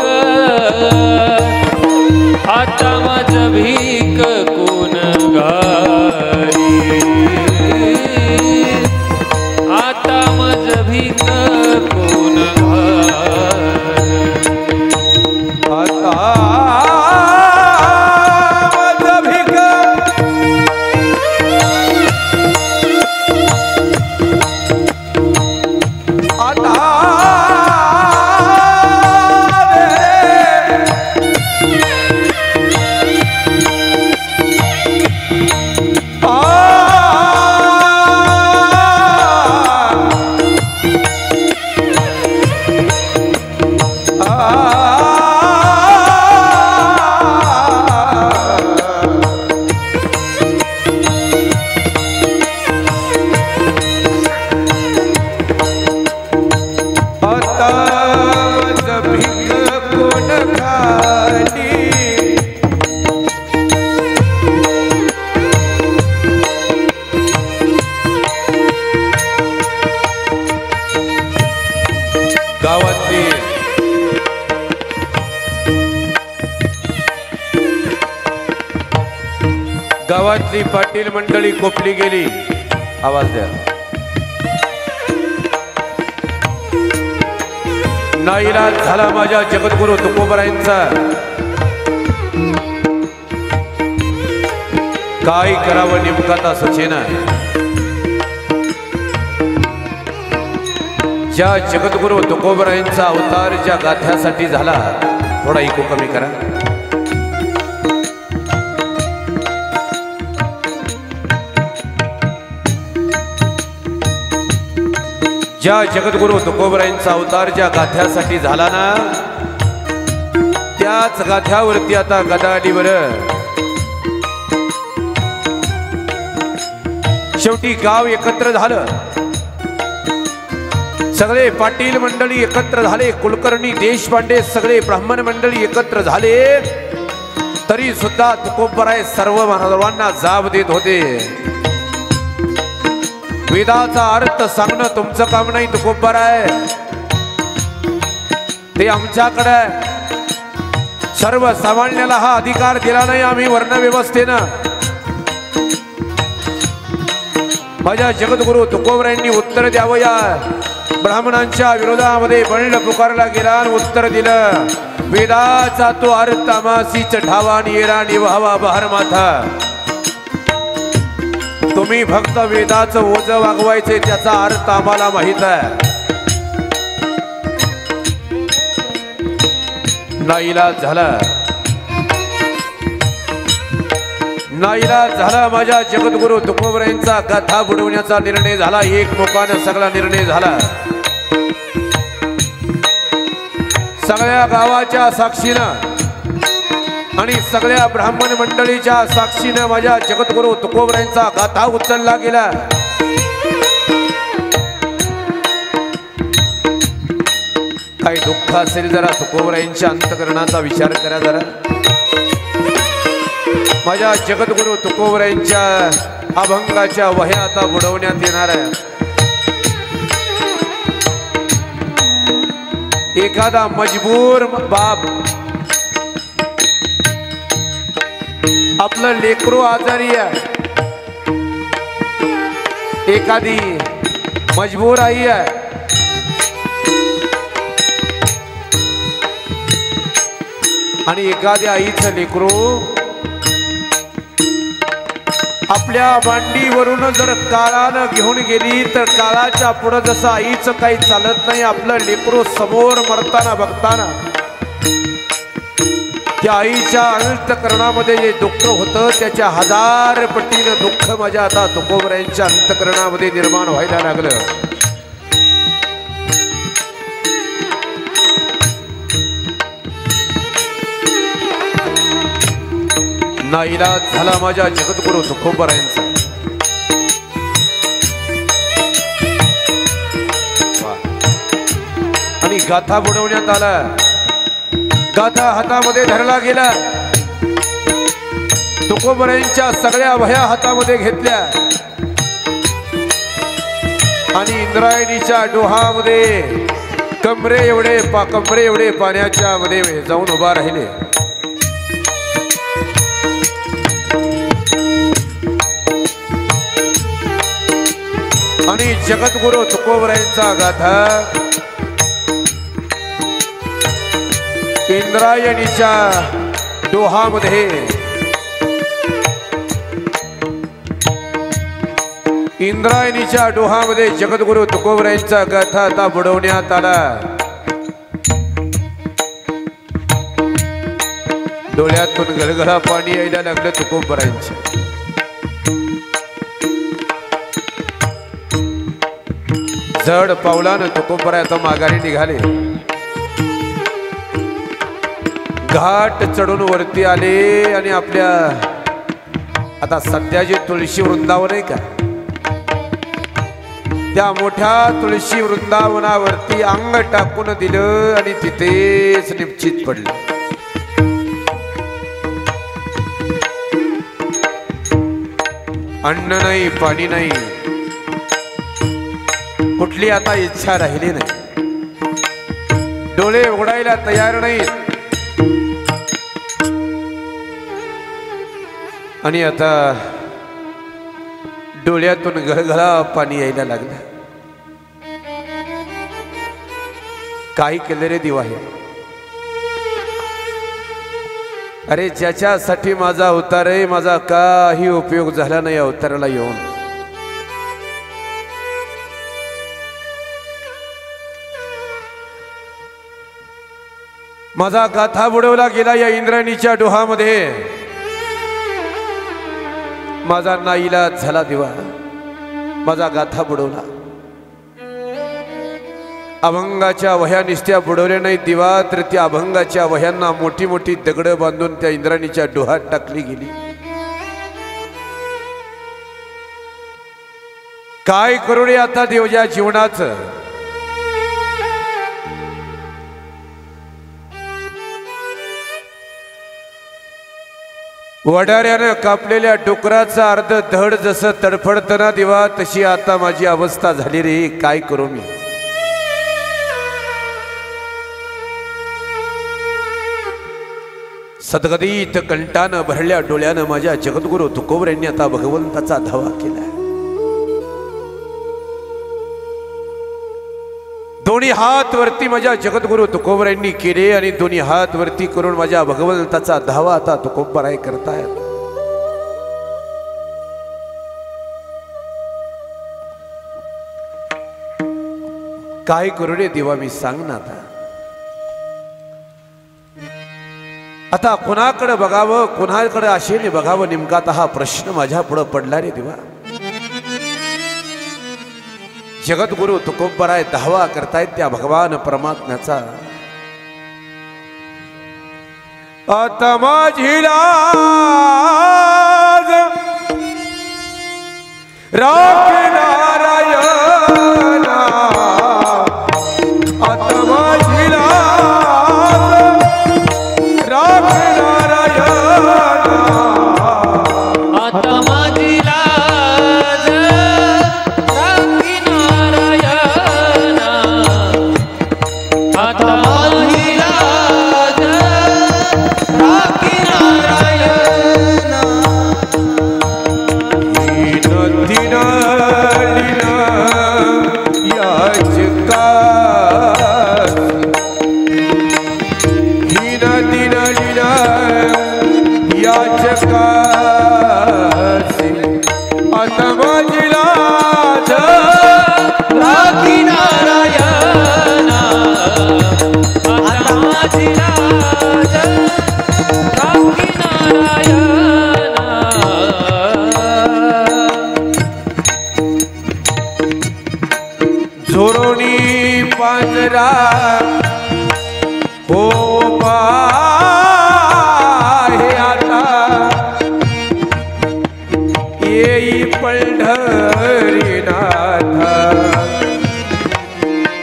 [SPEAKER 3] आता माझ भीक कोण घाली, आता माझ भीक कोण घाली,
[SPEAKER 1] आता माझ भीक आता गावातली पाटील मंडळी कोपली गेली. आवाज द्या. नाईलाज झाला माझ्या जगद्गुरु तुकोबरायांचा. काय करावं नेमका आता सचेना. ज्या जगद्गुरु तुकोबरायांचा अवतार ज्या गाथ्यासाठी झाला, थोडा इको कमी करा. ज्या जगद्गुरु तुकोबरायांचा अवतार ज्या गाथ्यासाठी झाला ना, त्याच गाथ्यावरती आता गदाडीवर शेवटी गाव एकत्र झालं. सगळे पाटील मंडळी एकत्र झाले, कुलकर्णी, देशपांडे सगळे ब्राह्मण मंडळी एकत्र झाले. तरी सुद्धा तुकोबराय सर्वांना जाब देत होते. वेदाचा अर्थ सांगणं तुमचं काम नाही तुकोबराय, ते आमच्याकडे. सर्वसामान्याला हा अधिकार दिला नाही आम्ही वर्णव्यवस्थेनं. माझ्या जगद्गुरु तुकोबरायांनी उत्तर द्यावं. या ब्राह्मणांच्या विरोधामध्ये बंड पुकारला गेला आणि उत्तर दिलं, वेदाचा तो अर्थ आमासी चढावा निरा निभावा बहार माथा. तुम्ही फक्त वेदाचं ओझ वागवायचे, त्याचा अर्थ आम्हाला माहित आहे. नाईलाज झाला, नाईलाज झाला. माझ्या जगद्गुरु तुकोबरायांचा गाथा बुडवण्याचा निर्णय झाला. एकमुखानं सगळा निर्णय झाला. सगळ्या गावाच्या साक्षीनं आणि सगळ्या ब्राह्मण मंडळीच्या साक्षीनं माझ्या जगद्गुरु तुकोबरायांचा गाथा उचलला गेला. काही दुःख असेल जरा तुकोबरायांच्या अंतःकरणाचा विचार करा जरा. माझ्या जगद्गुरु तुकोबरायांच्या अभंगाच्या वह्या आता बुडवण्यात येणार आहे. एखादा मजबूर बाप आपलं लेकरू आजारी आहे, एखादी मजबूर आई आहे, आणि एखाद्या आईचं लेकरू आपल्या मांडीवरून जर काळानं घेऊन गेली तर काळाच्या पुढं जसं आईचं काही चालत नाही, आपलं लेकरू समोर मरताना बघताना त्या आईच्या अंतःकरणामध्ये जे दुःख होतं त्याच्या 1000 पटीनं दुःख माझ्या आता तुकोबरायांच्या अंतःकरणामध्ये निर्माण व्हायला लागलं. नाईलाज झाला माझ्या जगद्गुरु तुकोबरायांचा. आणि गाथा बुडवण्यात आला. गाथा हातामध्ये धरला गेला. तुकोबरायांच्या सगळ्या वह्या हातामध्ये घेतल्या आणि इंद्रायणीच्या डोहामध्ये कमरे एवढे पाण्याच्या मध्ये जाऊन उभा राहिले. आणि जगद्गुरु तुकोबरायांचा गाथा इंद्रायणीच्या डोहामध्ये जगद्गुरु तुकोबरायांचा गाथा आता बुडवण्यात आला. डोळ्यातून गळगळा पाणी यायला लागलं तुकोबरायांच्या. जड पावलानं तुकोबराया माघारी निघाले. घाट चढून वरती आले आणि आपल्या आता सध्या जे तुळशी वृंदावन आहे का, त्या मोठ्या तुळशी वृंदावनावरती अंग टाकून दिलं आणि तिथेच निश्चित पडलं. अन्न नाही, पाणी नाही, कुठली आता इच्छा राहिली नाही. डोळे उघडायला तयार नाहीत. आणि आता डोळ्यातून गळगळा पाणी यायला लागलं. काय केलं रे देवा हे? अरे ज्याच्यासाठी माझा अवतार आहे, माझा काही उपयोग झाला नाही अवताराला येऊन. माझा गाथा बुडवला गेला या इंद्रायणीच्या डोहामध्ये. माझा नाईलाज झाला देवा, माझा गाथा बुडवला. अभंगाच्या वह्या निस्त्या बुडवल्या नाही देवा, तर त्या अभंगाच्या वह्यांना मोठी मोठी दगडं बांधून त्या इंद्रायणीच्या डोहात टाकली गेली. काय करू रे आता देवच्या जीवनाचं? वडाऱ्यानं कापलेल्या डुकराचा अर्ध धड जसं तडफडतं ना देवा, तशी आता माझी अवस्था झाली रे. काय करू मी? सद्गदित कंठानं भरल्या डोळ्यानं माझ्या जगद्गुरु तुकोबरायांनी आता भगवंताचा धावा केला. दोन्ही हात वरती माझ्या जगद्गुरु तुकोबरायांनी केले आणि दोन्ही हात वरती करून माझ्या भगवंताचा धावा आता तुकोबराय करतायत. काय करू रे देवा मी सांग ना आता कोणाकडे बघावं कोणाकडे आशेने बघावं नेमका आता हा प्रश्न माझ्या पुढे पडला रे देवा. जगद्गुरु तुकोबराय धावा करतायत त्या भगवान परमात्म्याचा. आता माझी लाज राख नारायणा, आता माझी लाज राख नारायणा,
[SPEAKER 3] आता माझी लाज राखी नारायणा, आता माझी लाज राखी नारायणा.
[SPEAKER 1] दीन लीना याचका, हीन दीन लीना याचका, आता माझी लाज
[SPEAKER 3] राखी नारायणा, आता माझी लाज राखी नारायणा.
[SPEAKER 1] झोरोनी पांजरा हो पाहे आता, येई पंढरीनाथ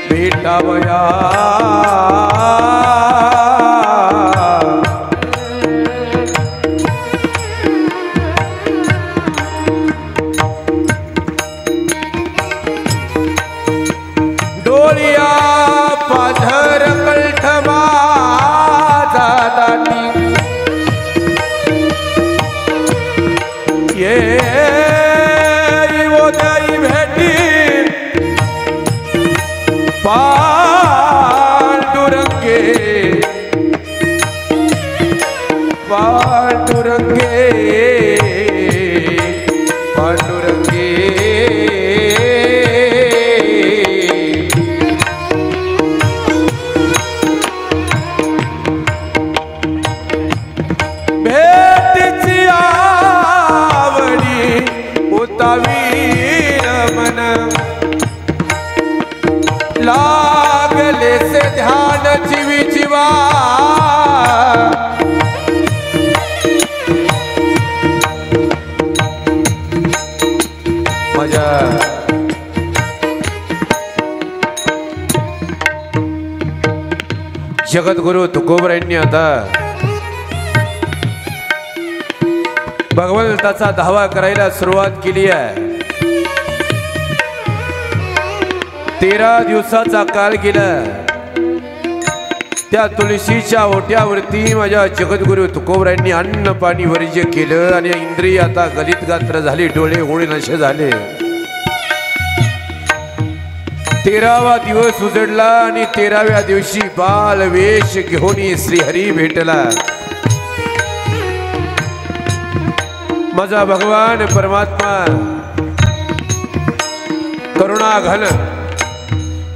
[SPEAKER 1] भेटावया. डोलिया पाझर कलठमा जाती, ये ओदाई भेटी पांडुरंगे, पांडुरंगे, पांडुरंगे. भेटीची आवडी उतावीर मन, लागले से ध्यान जीवी जीवा, माझ्या जगद्गुरु तुकोबरायांनी आता भगवंताचा धावा करायला सुरुवात केली आहे. 13 दिवसाचा काळ गेला. त्या तुळशीच्या ओट्यावरती माझ्या जगद्गुरु तुकोबरायांनी अन्न पाणी वर्ज्य केलं आणि इंद्रिय आता गलित गात्र झाली, डोळे होळे नशे झाले. 13वा दिवस उजडला आणि 13व्या दिवशी बाल वेश घेऊन श्रीहरी भेटला. माझा भगवान परमात्मा करुणा घन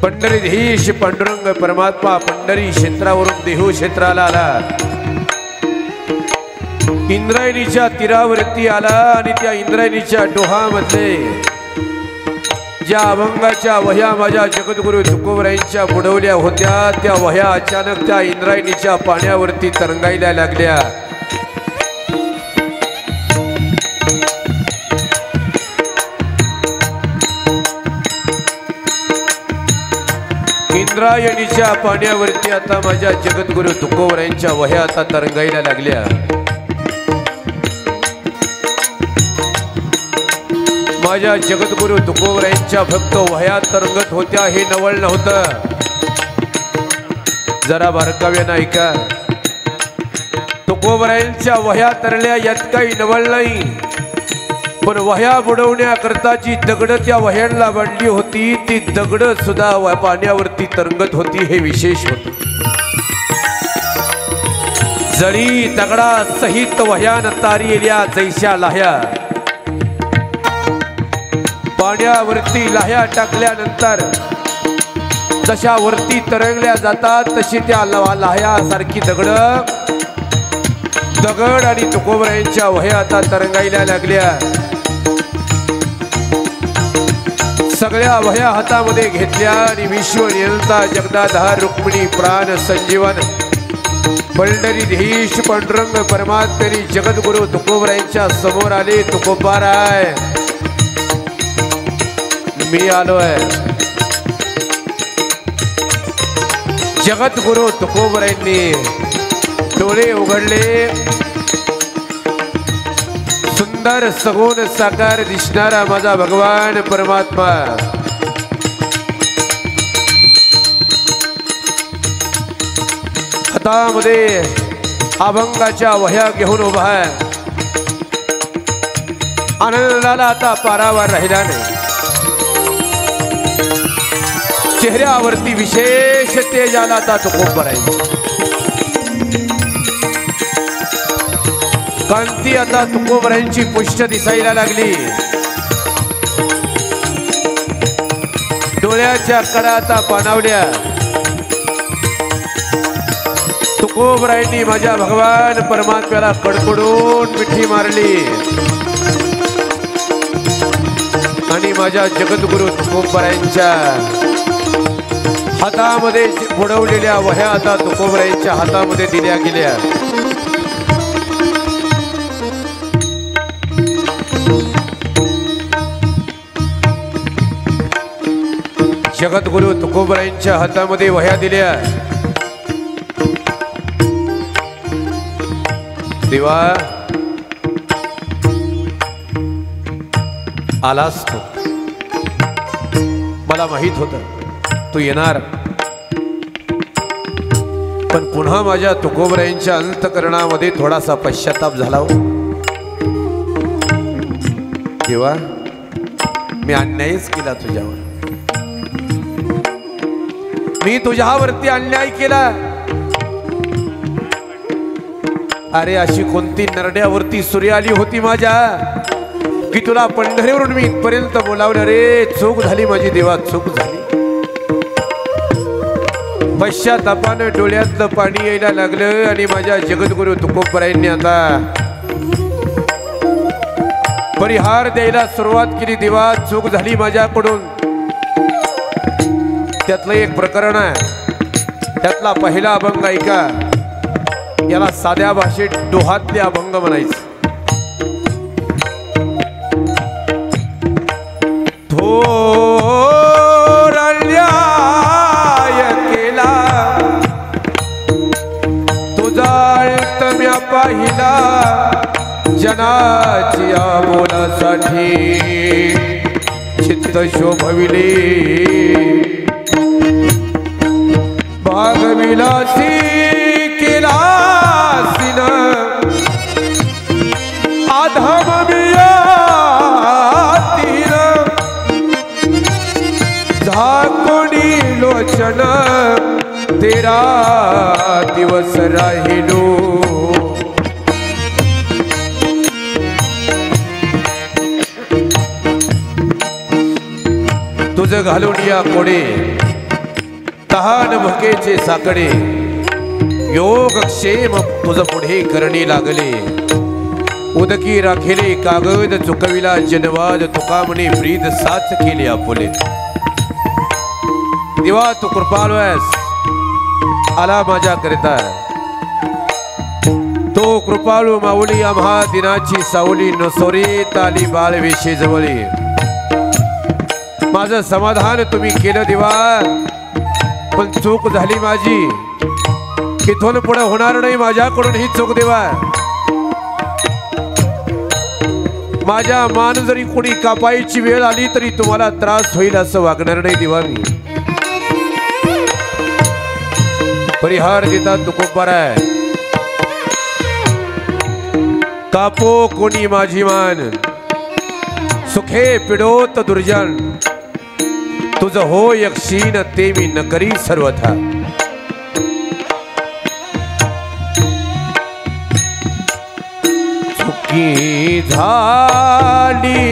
[SPEAKER 1] पंढरीधीश पांडुरंग परमात्मा पंढरी क्षेत्रावरून देहू क्षेत्राला आला. इंद्रायणीच्या तीरावरती आला आणि त्या इंद्रायणीच्या डोहामध्ये ज्या अभंगाच्या वह्या माझ्या जगद्गुरु तुकोबरायांच्या बुडवल्या होत्या त्या वह्या अचानक त्या इंद्रायणीच्या पाण्यावरती तरंगायला लागल्या. इंद्रायणीच्या पाण्यावरती आता माझ्या जगद्गुरु तुकोबरायांच्या वह्या आता तरंगायला लागल्या. माझ्या जगद्गुरु तुकोबरायांच्या फक्त वह्या तरंगत होत्या हे नवल नव्हतं. जरा बारकाव्यानं ऐका. तुकोबरायांच्या वह्या तरल्या यात काही नवल नाही. पण वह्या बुडवण्याकरताची दगड त्या वह्यांना बांधली होती, ती दगड सुद्धा पाण्यावरती तरंगत होती, हे विशेष होत. जळी दगडा सहित वह्यान तारिल्या जैश्या लाह्या. पाण्यावरती लाह्या टाकल्यानंतर जशा वरती तरंगल्या जातात तशी त्या लाह्या सारखी दगड आणि तुकोबरायांच्या वह्या आता तरंगायला लागल्या. सगळ्या वह्या हातामध्ये घेतल्या आणि विश्व नियंता जगदाधार रुक्मिणी प्राण संजीवन पंढरीधीश पांडुरंग परमात्म्यानी जगद्गुरु तुकोबरायांच्या समोर आले. तुकोबाराय मी आलोय. जगद्गुरु तुकोबरायांनी डोळे उघडले. सुंदर सगुण साकार दिसणारा माझा भगवान परमात्मा हातामध्ये अभंगाच्या वह्या घेऊन उभा आहे. आनंदाला आता पारावार राहिला नाही. चेहऱ्यावरती विशेष तेज आला आता तुकोबरायांची. कांती आता तुकोबरायांची पुष्ट दिसायला लागली. डोळ्याच्या कडा आता पाणावल्या. तुकोबरायांनी माझ्या भगवान परमात्म्याला कडकडून मिठी मारली आणि माझ्या जगद्गुरु तुकोबरायांच्या हातामध्ये बुडवलेल्या वह्या आता तुकोबरायांच्या हातामध्ये दिल्या गेल्या. जगद्गुरु तुकोबरायांच्या हातामध्ये वह्या दिल्या. देवा आलास तू. मला माहित होतं तू येणार, पण पुन्हा माझ्या तुकोबरायांच्या अंतकरणामध्ये थोडासा पश्चाताप झाला हो. देवा मी अन्यायच केला तुझ्यावर. मी तुझ्यावरती अन्याय केला. अरे अशी कोणती नरड्यावरती सूर्य आली होती माझ्या की तुला पंढरीवरून मी इथपर्यंत बोलावलं. रे चूक झाली माझी देवा, चूक झाली. पश्चातापानं डोळ्यातलं पाणी यायला लागलं आणि माझ्या जगद्गुरु तुकोबरायांनी आता परिहार द्यायला सुरुवात केली. देवा चूक झाली माझ्याकडून. त्यातलं एक प्रकरण आहे. त्यातला पहिला अभंग ऐका. याला साध्या भाषेत डोहातले अभंग म्हणायचं. पाहिला जनाची बोलासाठी चित्त शोभविले. भागविलासी केला सिन आधम बियातील झाकोणी लोचन तेरा दिवस राहिलो. तुझ घालून या कोडे तहान भुकेचे साकडे योगक्षेम तुझ पुढे करणी लागले. उदकी राखेले कागद चुकविला जनवाद तुका म्हणे प्रीत साथ केले आपुले. देवा तू कृपाळू आहेस. आला माझ्या करिता तो कृपाळू माऊली आम्हा दिनाची सावली नसोरी ताली बाळवेशी जवळी. माझं समाधान तुम्ही केलं देवा, पण चूक झाली माझी. इथून पुढे होणार नाही माझ्याकडून ही चूक देवा. माझ्या मान जरी कोणी कापायची वेळ आली तरी तुम्हाला त्रास होईल असं वागणार नाही देवा. मी परिहार देतात तुकोबाराय. कापो कोणी माझी मान सुखे पिडोत दुर्जन तुझ हो यक्षीण ते मी न करी सर्वथा चुकी झाली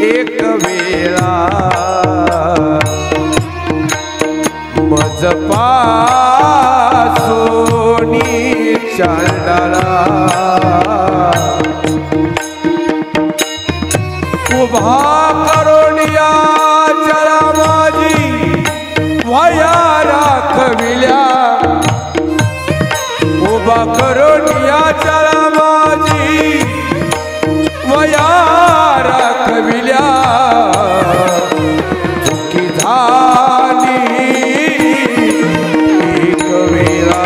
[SPEAKER 1] एक वेळा मज पासोनी चांडाला उभा करोनिया जरा माझी वया राखविल्या उभा करोनिया जरा माझी वया राखविल्या चुकी झाली एक वेळा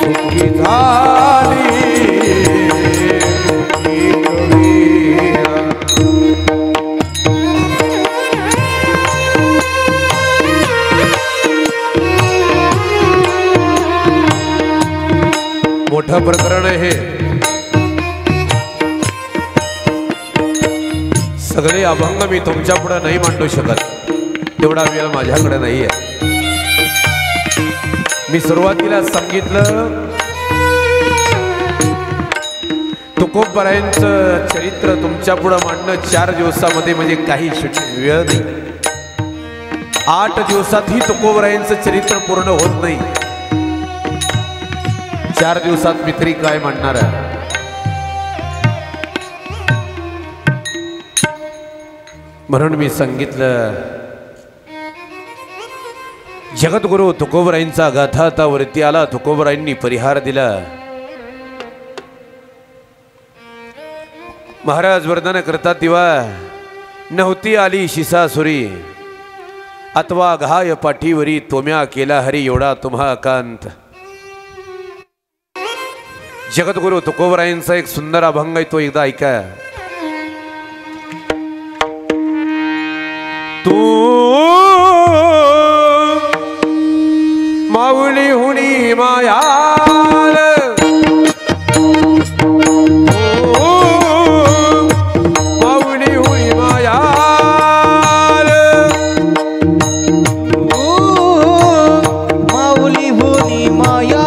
[SPEAKER 1] चुकी झाली मोठं प्रकरण आहे सगळे अभंग मी तुमच्या पुढे नाही मांडू शकत तेवढा वेळ माझ्याकडे नाहीये मी सुरुवातीला सांगितलं तुकोबरायांचं चरित्र तुमच्या पुढे मांडणं 4 दिवसामध्ये म्हणजे काही वेळ नाही 8 दिवसातही तुकोबरायांचं चरित्र पूर्ण होत नाही 4 दिवसात मी तरी काय म्हणणार आहे म्हणून मी सांगितलं जगद्गुरु तुकोबरायांचा गाथा आता वरती आला तुकोबरायांनी परिहार दिला महाराज वर्णन करतात तेव्हा नव्हती आली शिसासुरी अथवा घाय पाठीवरी तोम्या केला हरी एवढा तुम्हा कांत जगद्गुरु तुकोबरायांचा एक सुंदर अभंग आहे तो एकदा ऐका तू माऊली हुनी मायाल माऊली हुनी मायाल
[SPEAKER 2] माऊली हुनी माया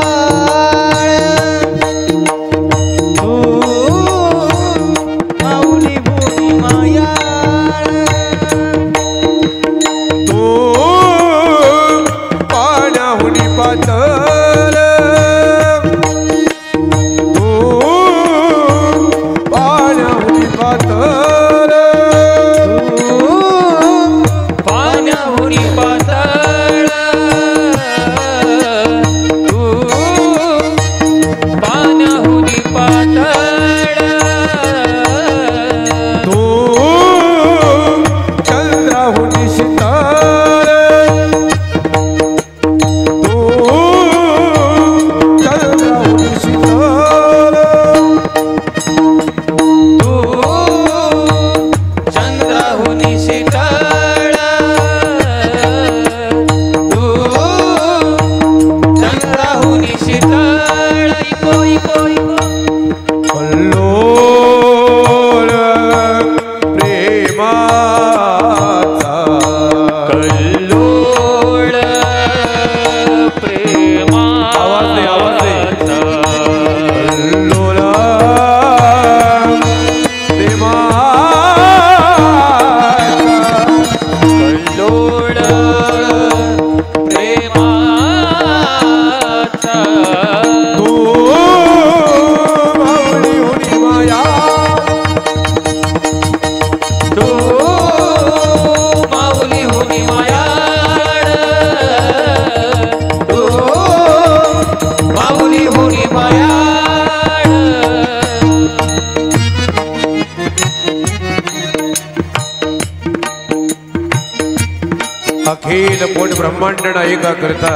[SPEAKER 1] अखिल पोट ब्रह्मांड ऐका करता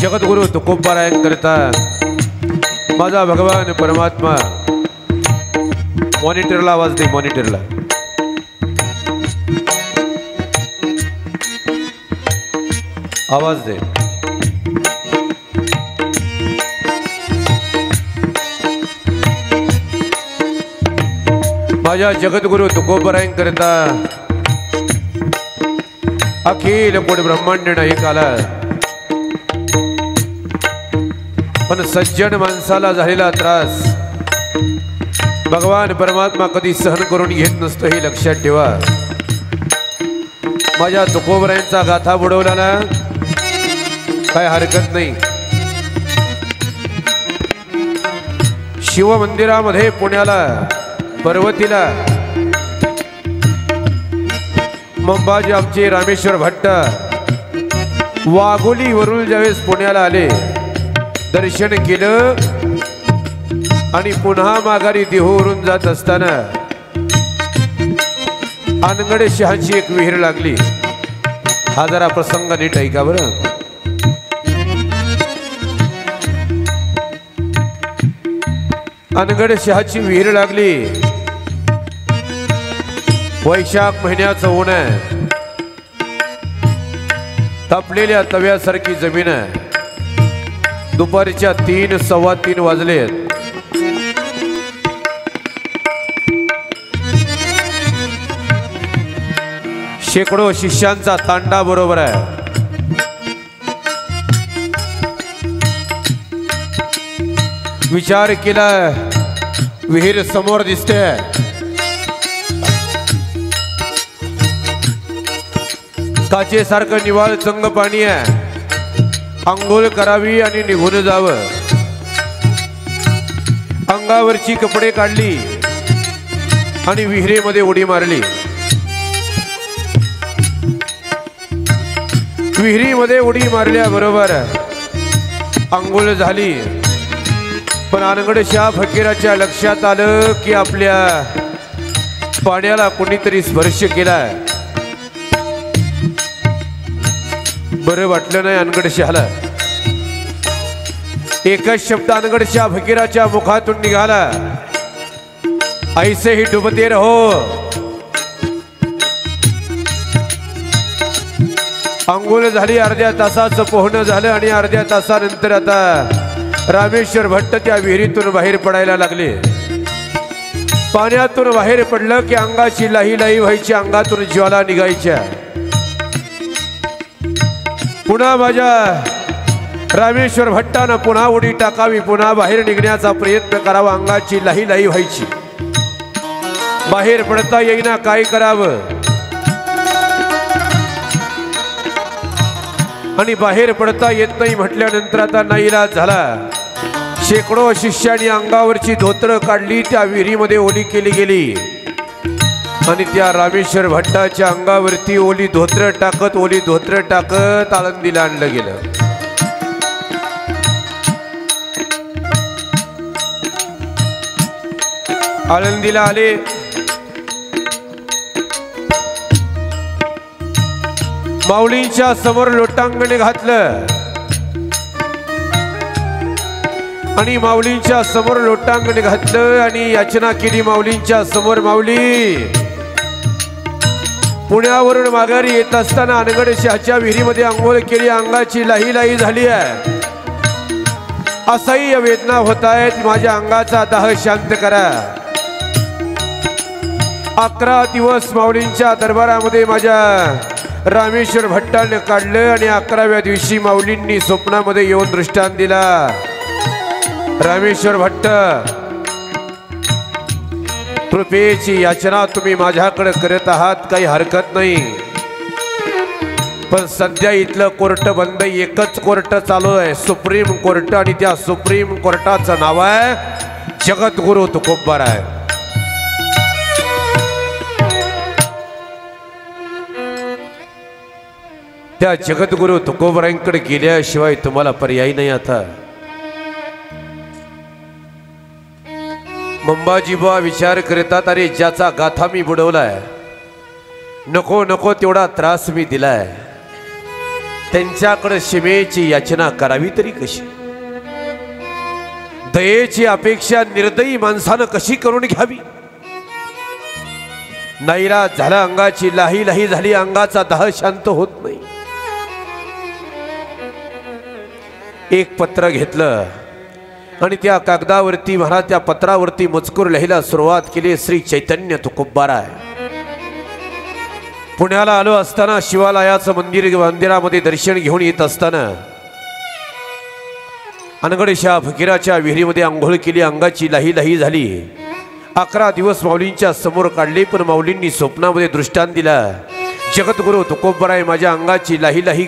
[SPEAKER 1] जगद्गुरु तुकोबराय करता माझा भगवान परमात्मा मॉनिटरला आवाज दे मॉनिटरला आवाज दे माझ्या जगद्गुरु तुकोबरायांकरिता अखिल कोटी ब्रह्मांड नाही आला, पण सज्जन माणसाला झालेला त्रास भगवान परमात्मा कधी सहन करून घेत नसतो हे लक्षात ठेवा. माझ्या तुकोबरायांचा गाथा बुडवला ना काय हरकत नाही. शिवमंदिरामध्ये पुण्याला पर्वतीला मंबाजी आमचे रामेश्वर भट्ट वाघोलीवरून ज्यावेळेस पुण्याला आले, दर्शन केलं आणि पुन्हा माघारी देहूवरून जात असताना अनगड शहाची एक विहीर लागली. हा जरा प्रसंग नीट ऐका बरं. अनगड शहाची विहीर लागली. वैशाख महिन्याचं ऊन आहे, तापलेल्या तव्यासारखी जमीन आहे. दुपारच्या 3 सव्वा 3 वाजलेत. शेकडो शिष्यांचा तांडा बरोबर आहे. विचार केला, विहीर समोर दिसते, काचेसारखं निवाळ चंग पाणी आहे. आंघोळ करावी आणि निघून जावं. अंगावरची कपडे काढली आणि विहिरीमध्ये उडी मारली. विहिरीमध्ये उडी मारल्याबरोबर आंघोळ झाली. पण अनगडशा फकीराच्या लक्षात आलं की आपल्या पाण्याला कोणीतरी स्पर्श केलाय. बरं वाटलं नाही अनगडशाला. एकच शब्द अनगडशा फकीराच्या मुखातून निघाला, ऐसे ही डुबते रहो. अंघोळ झाली, अर्ध्या तासाचं पोहणं झालं आणि अर्ध्या तासानंतर आता रामेश्वर भट्ट त्या विहिरीतून बाहेर पडायला लागले. पाण्यातून बाहेर पडलं की अंगाची लाही लाही व्हायची, अंगातून ज्वाला निघायच्या. पुन्हा माझ्या रामेश्वर भट्टानं पुन्हा उडी टाकावी, पुन्हा बाहेर निघण्याचा प्रयत्न करावा. अंगाची लाही लाही व्हायची, बाहेर पडता येईना. काय करावं? आणि बाहेर पडता येत नाही म्हटल्यानंतर आता नाईलाज झाला. शेकडो शिष्यांनी अंगावरची धोतर काढली, त्या विहिरीमध्ये ओली केली गेली आणि त्या रामेश्वर भट्टाच्या अंगावरती ओली धोतर टाकत आळंदीला आणलं गेलं. आळंदीला आले. माऊलींच्या समोर लोटांगण घातलं आणि माऊलींच्या समोर लोटांगण घातलं आणि याचना केली माऊलींच्या समोर. माऊली, पुण्यावरून माघारी येत असताना अनगडशहाच्या विहिरीमध्ये आंघोळ केली, अंगाची लाही लाही झाली आहे, असह्य वेदना होत आहेत, माझ्या अंगाचा दाह शांत करा. 11 दिवस माऊलींच्या दरबारामध्ये माझ्या रामेश्वर भट्टाने काढलं आणि 11व्या दिवशी माऊलींनी स्वप्नामध्ये येऊन दृष्टांत दिला. रामेश्वर भट्ट, कृपेची याचना तुम्ही माझ्याकडे करत आहात, काही हरकत नाही, पण सध्या इथलं कोर्ट बंद. एकच कोर्ट चालू आहे, सुप्रीम कोर्ट, आणि त्या सुप्रीम कोर्टाचं नाव आहे जगद्गुरु तुकोबराय. त्या जगद्गुरु तुकोबरायांकडे गेल्याशिवाय तुम्हाला पर्याय नाही. आता मंबाजीबा विचार करतात, अरे ज्याचा गाथा मी बुडवलाय, नको नको तेवढा त्रास मी दिलाय, त्यांच्याकडे क्षमेची याचना करावी तरी कशी? दयेची अपेक्षा निर्दयी माणसानं कशी करून घ्यावी? नाईलाज झाला, अंगाची लाही लाही झाली, अंगाचा दाह शांत होत नाही. एक पत्र घेतलं आणि त्या कागदावरती महाराज त्या पत्रावरती मजकूर लिहायला सुरुवात केली, श्री चैतन्य तुकोबाराय. पुण्याला आलो असताना शिवालयाचं मंदिरामध्ये दर्शन घेऊन येत असताना अनगडशा फकीराच्या विहिरीमध्ये आंघोळ केली, अंगाची लाही लाही झाली. 11 दिवस माऊलींच्या समोर काढले, पण माऊलींनी स्वप्नामध्ये दृष्टांत दिला, जगद्गुरु तुकोबाराय माझ्या अंगाची लाही लाही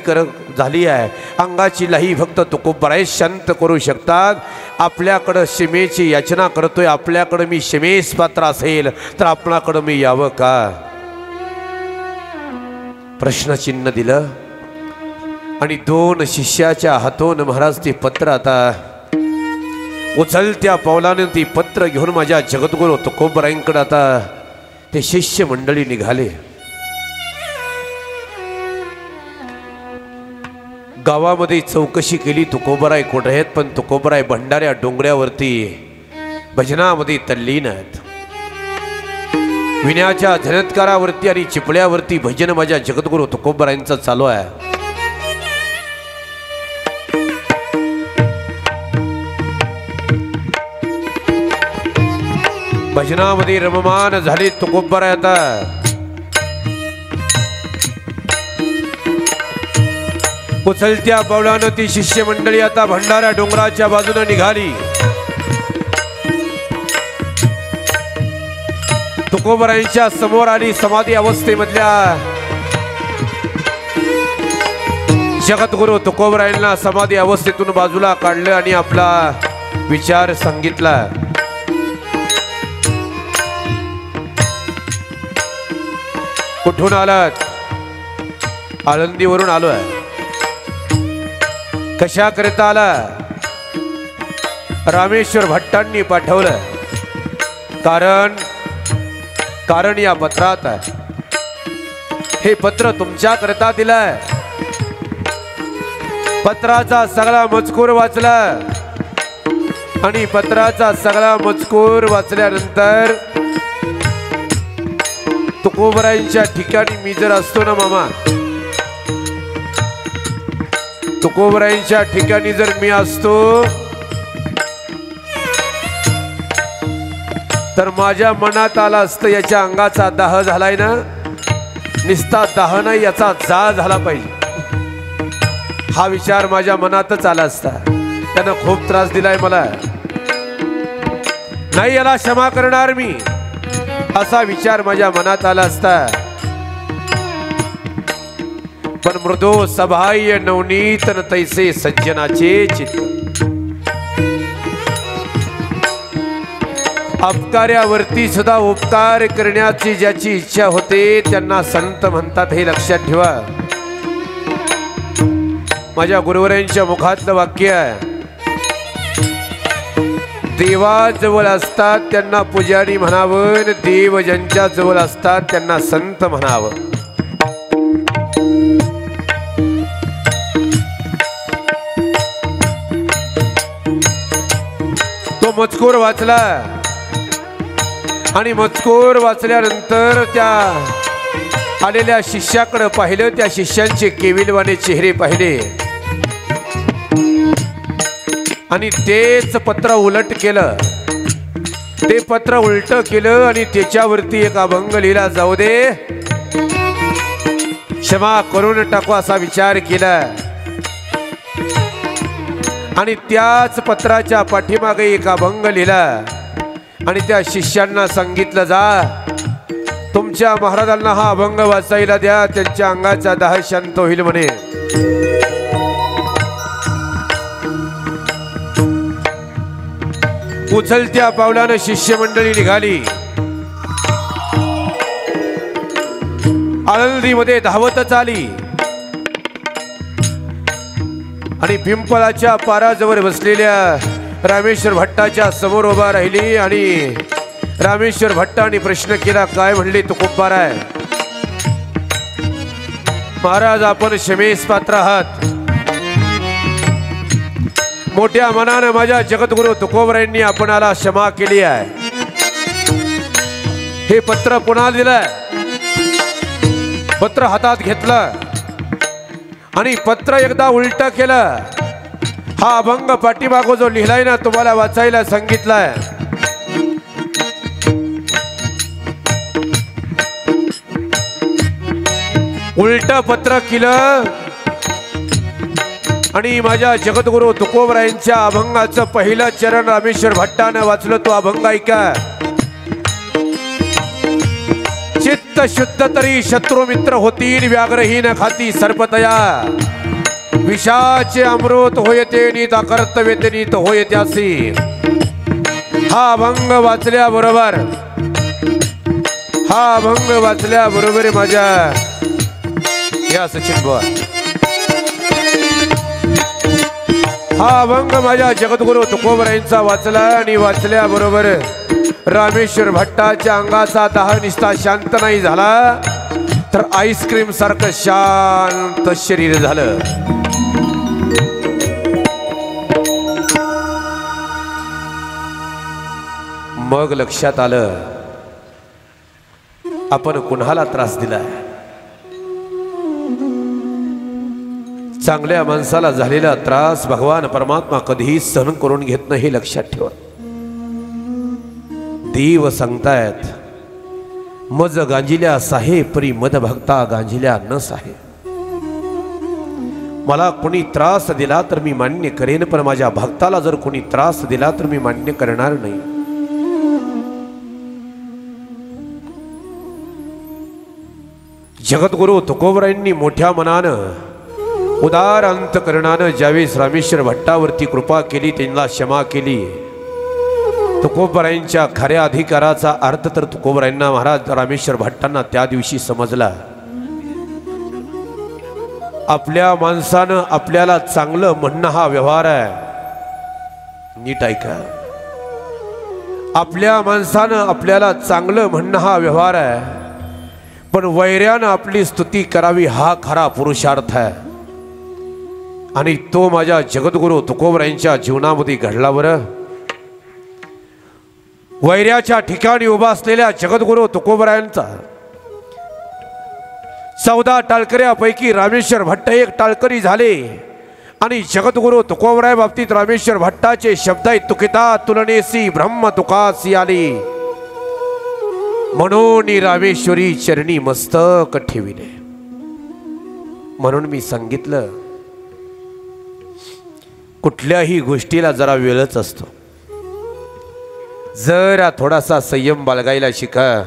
[SPEAKER 1] झाली आहे, अंगाची लाही फक्त तुकोबाराय शांत करू शकतात. आपल्याकडं क्षमेची याचना करतोय, आपल्याकडं मी क्षमेस पात्र असेल तर आपणाकडं मी यावं का? प्रश्नचिन्ह दिलं आणि 2 शिष्याच्या हातून महाराज ते पत्र आता उचलत्या पावलाने ती पत्र घेऊन माझ्या जगद्गुरु तुकोबारायांकडे आता ते शिष्य मंडळी निघाले. गावामध्ये चौकशी केली, तुकोबाराय कुठे आहेत? पण तुकोबाराय भंडाऱ्या डोंगरावरती भजनामध्ये तल्लीन आहेत. विण्याच्या झनत्कारावरती आणि चिपळ्यावरती भजन माझ्या जगद्गुरु तुकोबारायांचं चालू आहे. भजनामध्ये रममान झाले तुकोबाराय. आता उचलत्या पावलानं ती शिष्य मंडळी आता भंडारा डोंगराच्या बाजूने निघाली. तुकोबारायांच्या समोर आली. समाधी अवस्थेमधल्या जगद्गुरु तुकोबारायांना समाधी अवस्थेतून बाजूला काढलं आणि आपला विचार सांगितला. कुठून आलात? आळंदीवरून आलो आहे. कशा करता आला? रामेश्वर भट्टांनी पाठवलं. कारण या पत्रात आहे. हे पत्र तुमच्या करता दिलंय. पत्राचा सगळा मजकूर वाचला आणि पत्राचा सगळा मजकूर वाचल्यानंतर तुकोबारायांच्या ठिकाणी मी जर असतो ना मामा, तुकोबारायांच्या ठिकाणी जर मी असतो तर माझ्या मनात आला असतं, याच्या अंगाचा दाह झालाय ना, निस्ता दाह नाही याचा जाळ झाला पाहिजे. हा विचार माझ्या मनातच आला असता. त्यानं खूप त्रास दिलाय मला, नाही याला क्षमा करणार मी, असा विचार माझ्या मनात आला असता. पण मृदो सभाय नवनीत न तैसे सज्जनाचे चित्त. अपकार्यावरती सुद्धा उपकार करण्याची ज्याची इच्छा होते त्यांना संत म्हणतात, हे लक्षात ठेवा. माझ्या गुरुवरांच्या मुखातलं वाक्य आहे, देवाजवळ असतात त्यांना पुजारी म्हणावं, देव ज्यांच्या जवळ असतात त्यांना संत म्हणावं. तो मजकूर वाचला आणि मजकूर वाचल्यानंतर त्या आलेल्या शिष्याकडे पाहिलं. त्या शिष्यांचे केविलवाने चेहरे पाहिले आणि तेच पत्र उलट केलं. ते पत्र उलट केलं आणि त्याच्यावरती एक अभंग लिहिला, जाऊ दे क्षमा करून टाकू असा विचार केला. आणि त्याच पत्राच्या पाठीमागे एक अभंग लिहिला आणि त्या शिष्यांना सांगितलं, जा तुमच्या महाराजांना हा अभंग वाचायला द्या, त्यांच्या अंगाचा दाह शांत होईल म्हणे. उचलत्या पावलानं शिष्यमंडळी निघाली. आळंदीमध्ये धावतच आली आणि पिंपळाच्या पाराजवळ बसलेल्या रामेश्वर भट्टाच्या समोर उभा राहिली. आणि रामेश्वर भट्टाने प्रश्न केला, काय म्हणले तुकोबाराय? महाराज आपण क्षमेस पात्र आहात. मोठ्या मनाने माझ्या जगद्गुरु तुकोबारायांनी आपणाला क्षमा केली आहे. हे पत्र पुन्हा दिलं. पत्र हातात घेतलं आणि पत्र एकदा उलट केलं. हा अभंग पाठीमागो जो लिहिलाय ना तुम्हाला वाचायला सांगितलाय. उलट पत्र केलं आणि माझ्या जगद्गुरु तुकोबरायांच्या अभंगाचं पहिलं चरण रामेश्वर भट्टानं वाचलं. तो अभंग ऐका. चित्त शुद्ध तरी शत्रु मित्र होतील, व्याघ्रहीन खाती सर्पतया. विषाचे अमृत होयते नीत, कर्तव्य नीत होयते असी. हा अभंग वाचल्याबरोबर माझ्या या सचिन बुवा, हा अभंग माझ्या जगद्गुरु तुकोबरायांचा वाचला आणि वाचल्याबरोबर रामेश्वर भट्टाच्या अंगाचा दाह निस्ता शांत नाही झाला, तर आईस्क्रीम सारखं शांत शरीर झालं. मग लक्षात आलं आपण कुणाला त्रास दिलाय. चांगल्या माणसाला झालेला त्रास भगवान परमात्मा कधीही सहन करून घेत नाही, हे लक्षात ठेवा. देव सांगतायत मज गांजिल्या साहे परी मद भक्ता गांजिल्या न साहे. मला कोणी त्रास दिला तर मी मान्य करेन, पण माझ्या भक्ताला जर कोणी त्रास दिला तर मी मान्य करणार नाही. जगद्गुरु तुकोबरायांनी मोठ्या मनानं उदार अंतकरणानं ज्यावेळेस रामेश्वर भट्टावरती कृपा केली, त्यांना क्षमा केली. तुकोबरायांच्या खऱ्या अधिकाराचा अर्थ तर तुकोबरायांना महाराज रामेश्वर भट्टांना त्या दिवशी समजला. आपल्या माणसानं आपल्याला चांगलं म्हणणं हा व्यवहार आहे. नीट ऐका. आपल्या माणसानं आपल्याला चांगलं म्हणणं हा व्यवहार आहे, पण वैर्यानं आपली स्तुती करावी हा खरा पुरुषार्थ आहे. आणि तो माझ्या जगद्गुरु तुकोबरायांच्या जीवनामध्ये घडला. बरं, वैर्याच्या ठिकाणी उभा असलेल्या जगद्गुरु तुकोबरायांचा 14 टाळकऱ्यापैकी रामेश्वर भट्ट एक टाळकरी झाले. आणि जगद्गुरु तुकोबराया बाबतीत रामेश्वर भट्टाचे शब्द आहेत, तुकिता तुलनेसी ब्रह्म तुकासी आली, म्हणून रामेश्वरी चरणी मस्तक ठेविले. म्हणून मी सांगितलं कुठल्याही गोष्टीला जरा वेळच असतो. जरा थोडासा संयम बाळगायला शिका.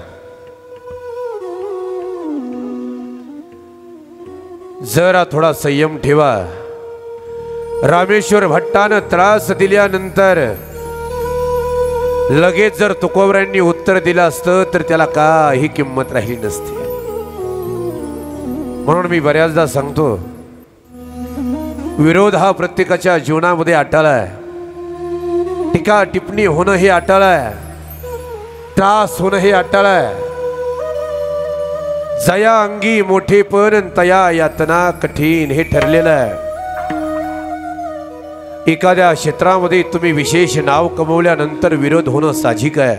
[SPEAKER 1] जरा थोडा संयम ठेवा. रामेश्वर भट्टानं त्रास दिल्यानंतर लगेच जर तुकोबरायांनी उत्तर दिलं असतं तर त्याला काही किंमत राहिली नसती. म्हणून मी बऱ्याचदा सांगतो, विरोध हा प्रत्येकाच्या जीवनामध्ये अटळ आहे. टीका टिप्पणी होणं हे अटळ आहे. त्रास होणं हे अटळ आहे. जया अंगी मोठेपण तया यातना कठीण हे ठरलेलं आहे. एखाद्या क्षेत्रामध्ये तुम्ही विशेष नाव कमवल्यानंतर विरोध होणं साहजिक आहे.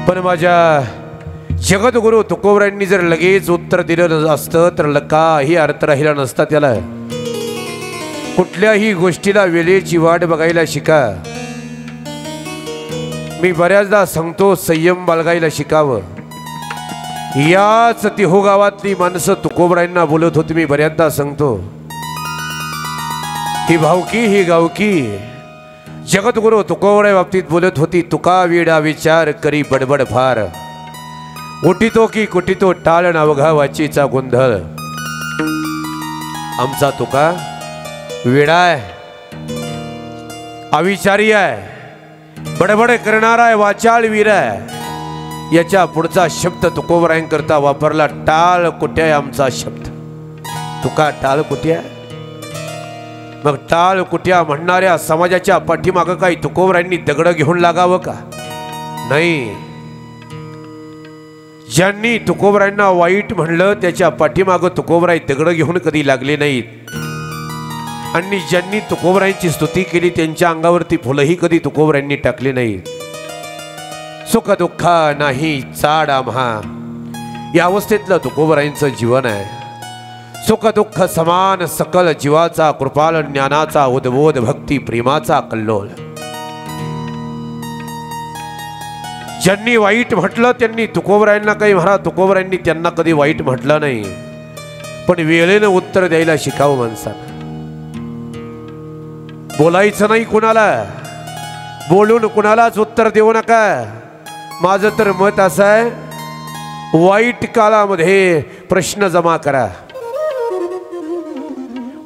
[SPEAKER 1] पण माझ्या जगद्गुरु तुकोबरायांनी जर लगेच उत्तर दिलं असतं तर काही अर्थ राहिला नसता. त्याला कुठल्याही गोष्टीला वेळेची वाट बघायला शिका. मी बऱ्याचदा सांगतो संयम बाळगायला शिकावं. याच तिहो गावातली माणसं तुकोबरायांना बोलत होती. मी बऱ्याचदा सांगतो, ही भावकी ही गावकी जगद्गुरु तुकोबराया बाबतीत बोलत होती. तुका वेडा विचार करी बडबड फार, उठितो की कुठितो टाळ अवघा वाचीचा गोंधळ. आमचा तुका वेडा आहे, अविचारी आहे, बडबड करणारा आहे, वाचाळ वीर आहे. याच्या पुढचा शब्द तुकोबरायांकरता वापरला टाळ कुठे आहे आमचा शब्द. तुका टाळ कुठे आहे. मग टाळ कुठ्या म्हणणाऱ्या समाजाच्या पाठीमागं काही तुकोबरायांनी दगड घेऊन लागावं का. नाही. ज्यांनी तुकोबरायांना वाईट म्हणलं त्याच्या पाठीमागं तुकोबराय दगड घेऊन कधी लागले नाहीत. आणि ज्यांनी तुकोबरायांची स्तुती केली त्यांच्या अंगावरती फुलंही कधी तुकोबरायांनी टाकली नाहीत. सुख दुःख नाही चाड आम्हा, या अवस्थेतलं तुकोबरायांचं जीवन आहे. सुख दुःख समान सकल जीवाचा कृपाल ज्ञानाचा उद्बोध भक्ती प्रेमाचा कल्लोळ. ज्यांनी वाईट म्हटलं त्यांनी तुकोबरायांना काही म्हणा, तुकोबरायांनी त्यांना कधी वाईट म्हटलं नाही. पण वेळेनं उत्तर द्यायला शिकावं माणसानं. बोलायचं नाही कुणाला, बोलून कुणालाच उत्तर देऊ नका. माझं तर मत असं आहे, वाईट काळामध्ये प्रश्न जमा करा.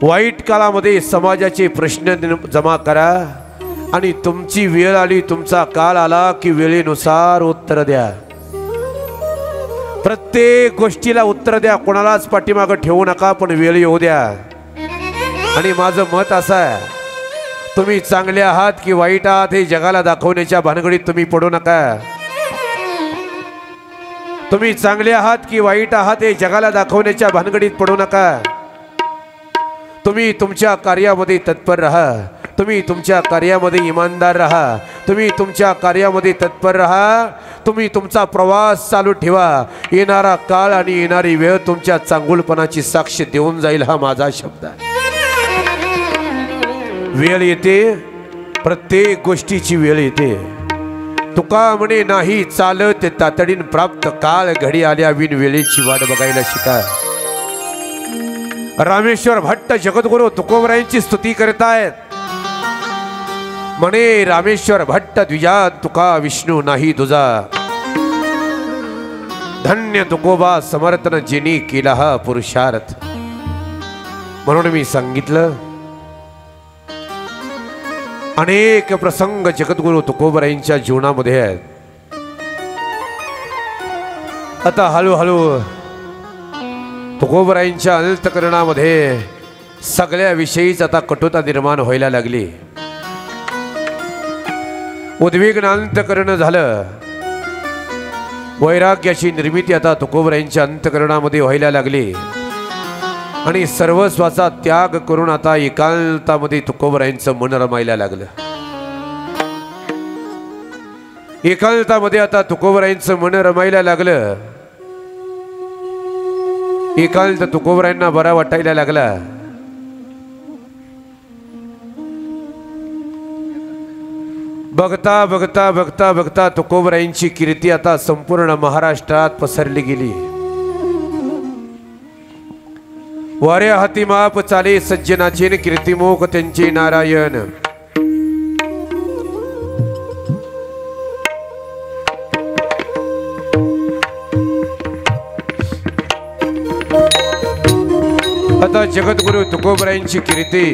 [SPEAKER 1] वाईट काळामध्ये समाजाचे प्रश्न जमा करा आणि तुमची वेळ आली, तुमचा काळ आला की वेळेनुसार उत्तर द्या. प्रत्येक गोष्टीला उत्तर द्या, कोणालाच पाठीमागं ठेवू नका, पण वेळ येऊ द्या. आणि माझं मत असं आहे, तुम्ही चांगले आहात की वाईट आहात हे जगाला दाखवण्याच्या भानगडीत तुम्ही पडू नका. तुम्ही चांगले आहात की वाईट आहात हे जगाला दाखवण्याच्या भानगडीत पडू नका. तुम्ही तुमच्या कार्यामध्ये तत्पर राहा, तुम्ही तुमच्या कार्यामध्ये इमानदार राहा, तुम्ही तुमच्या कार्यामध्ये तत्पर राहा. तुम्ही तुमचा प्रवास चालू ठेवा. येणारा काळ आणि येणारी वेळ तुमच्या चांगुलपणाची साक्ष देऊन जाईल, हा माझा शब्द आहे. वेळ येते, प्रत्येक गोष्टीची वेळ येते. तुका म्हणे नाही चालत तातडीन प्राप्त, काळ घडी आल्या विन वेळेची वाट बघायला शिका. रामेश्वर भट्ट जगद्गुरु तुकोबरायांची स्तुती करतायत. म्हणे रामेश्वर भट्ट द्विजा तुका विष्णू नाही तुझा, धन्य तुकोबा समर्थन जिनी केला हा पुरुषार्थ. म्हणून मी सांगितलं, अनेक प्रसंग जगद्गुरु तुकोबरायांच्या जीवनामध्ये आहेत. आता हळूहळू तुकोबरायांच्या अंतःकरणामध्ये सगळ्या विषयीच आता कटुता निर्माण व्हायला लागली. उद्विग्न अंतःकरण झालं. वैराग्याची निर्मिती आता तुकोबरायांच्या अंतःकरणामध्ये व्हायला लागली. आणि सर्वस्वाचा त्याग करून आता एकांतामध्ये तुकोबरायांचं मन रमायला लागलं. एकांतामध्ये आता तुकोबरायांचं मन रमायला लागलं. एकांत तुकोबरायांना बरा वाटायला लागला. बघता बघता बघता बघता तुकोबरायांची कीर्ती आता संपूर्ण महाराष्ट्रात पसरली गेली. वाऱ्या हाती माप चाले सज्जनाचे कीर्तिमोक त्यांचे नारायण. आता जगद्गुरु तुकोबरायांची कीर्ती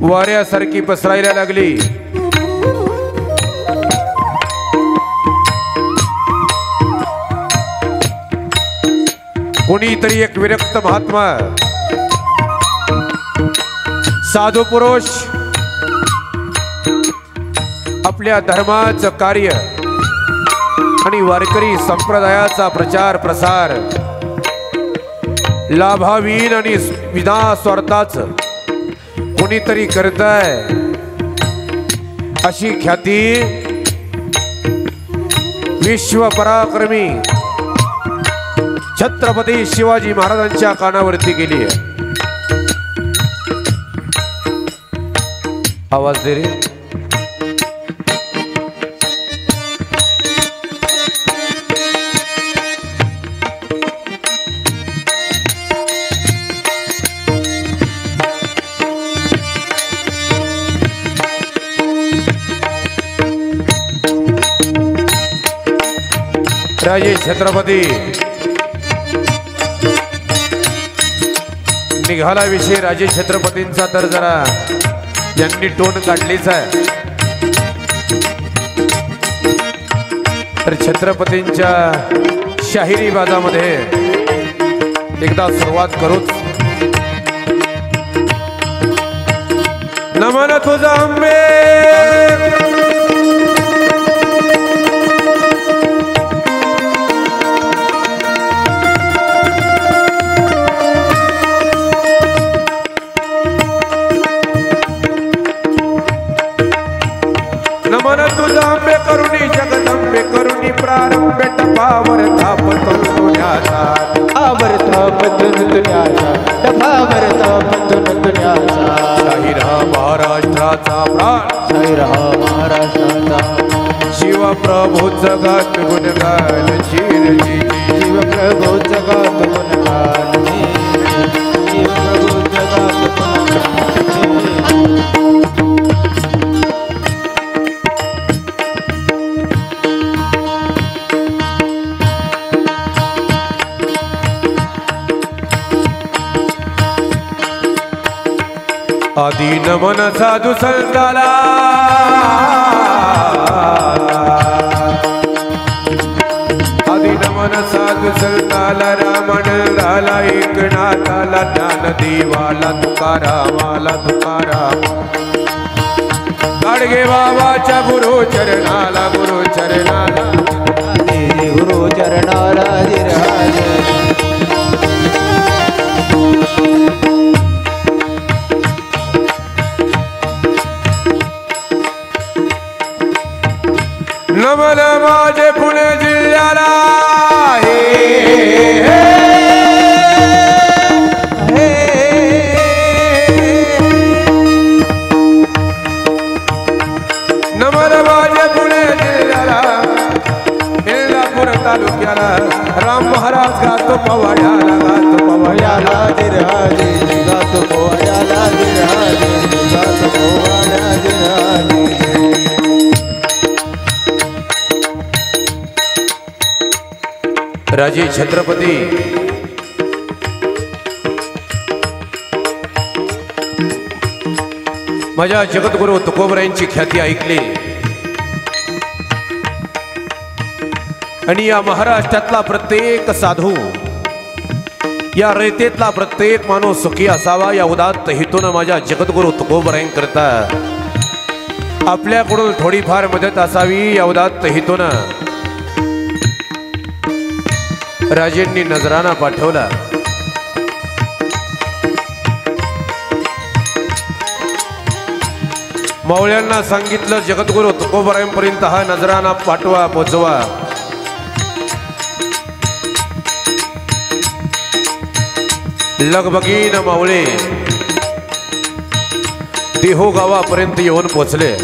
[SPEAKER 1] वाऱ्यासारखी पसरायला लागली. कोणीतरी एक विरक्त महात्मा, साधू पुरुष आपल्या धर्माचं कार्य आणि वारकरी संप्रदायाचा प्रचार प्रसार लाभावीन आणि विना स्वार्थाचं कोणीतरी करताय, अशी ख्याती विश्व पराक्रमी छत्रपती शिवाजी महाराजांच्या कानावरती गेली आहे. आवाज दे रे. राजे छत्रपती निघाला विषय राजे छत्रपतींचा, तर जरा यांनी टोन काढलीच आहे. तर छत्रपतींच्या शाहिरी बाजामध्ये एकदा सुरुवात करूच. नमन तुझा अंबे, नमन तुझा अंबे करुणी जगदंबे करुणी प्रारंभे टपावर धाव पतून तुण्याचा
[SPEAKER 2] आवरता पतून तुण्याचा डफावरता पतून तुण्याचा
[SPEAKER 1] शाहीर हा महाराष्ट्राचा प्राण
[SPEAKER 2] शाहीर हा महाराष्ट्राचा
[SPEAKER 1] शिवप्रभूचं गात गुणगान चिरजी
[SPEAKER 2] शिवप्रभू जगात गुणगान शिवप्रभू जगात
[SPEAKER 1] आदि नमन साधु संताला आदि नमन साधु संताला रामंडळाला एकनाथाला ज्ञानदेवाला तुकारामाला तुकाराम गाडगे बाबाच्या गुरु चरणाला गुरु चरणाला
[SPEAKER 2] गुरु चरणाला धीराज
[SPEAKER 1] नमन माझे पुणे जिल्ह्याला नमन माझे पुणे जिल्ह्याला इंदापूर तालुक्याला राम महाराज गातो पवाड्याला गातो पवाड्याला
[SPEAKER 2] धीराज गातो पोवाड्याला धीराज गातो पोवाड्याला धीराज
[SPEAKER 1] राजे छत्रपती माझ्या जगद्गुरु तुकोबरायांची ख्याती ऐकली आणि या महाराष्ट्रातला प्रत्येक साधू या रयतेतला प्रत्येक माणूस सुखी असावा या उदात्त हेतून माझ्या जगद्गुरु तुकोबरायांकरता आपल्याकडून थोडीफार मदत असावी या उदात्त हेतून राजेंनी नजराना पाठवला। मावळ्यांना सांगितलं जगद्गुरु तुकोबरायांपर्यंत हा नजराना पाठवा पोचवा। लगबगीन मावळे देहो गावापर्यंत येऊन पोचले।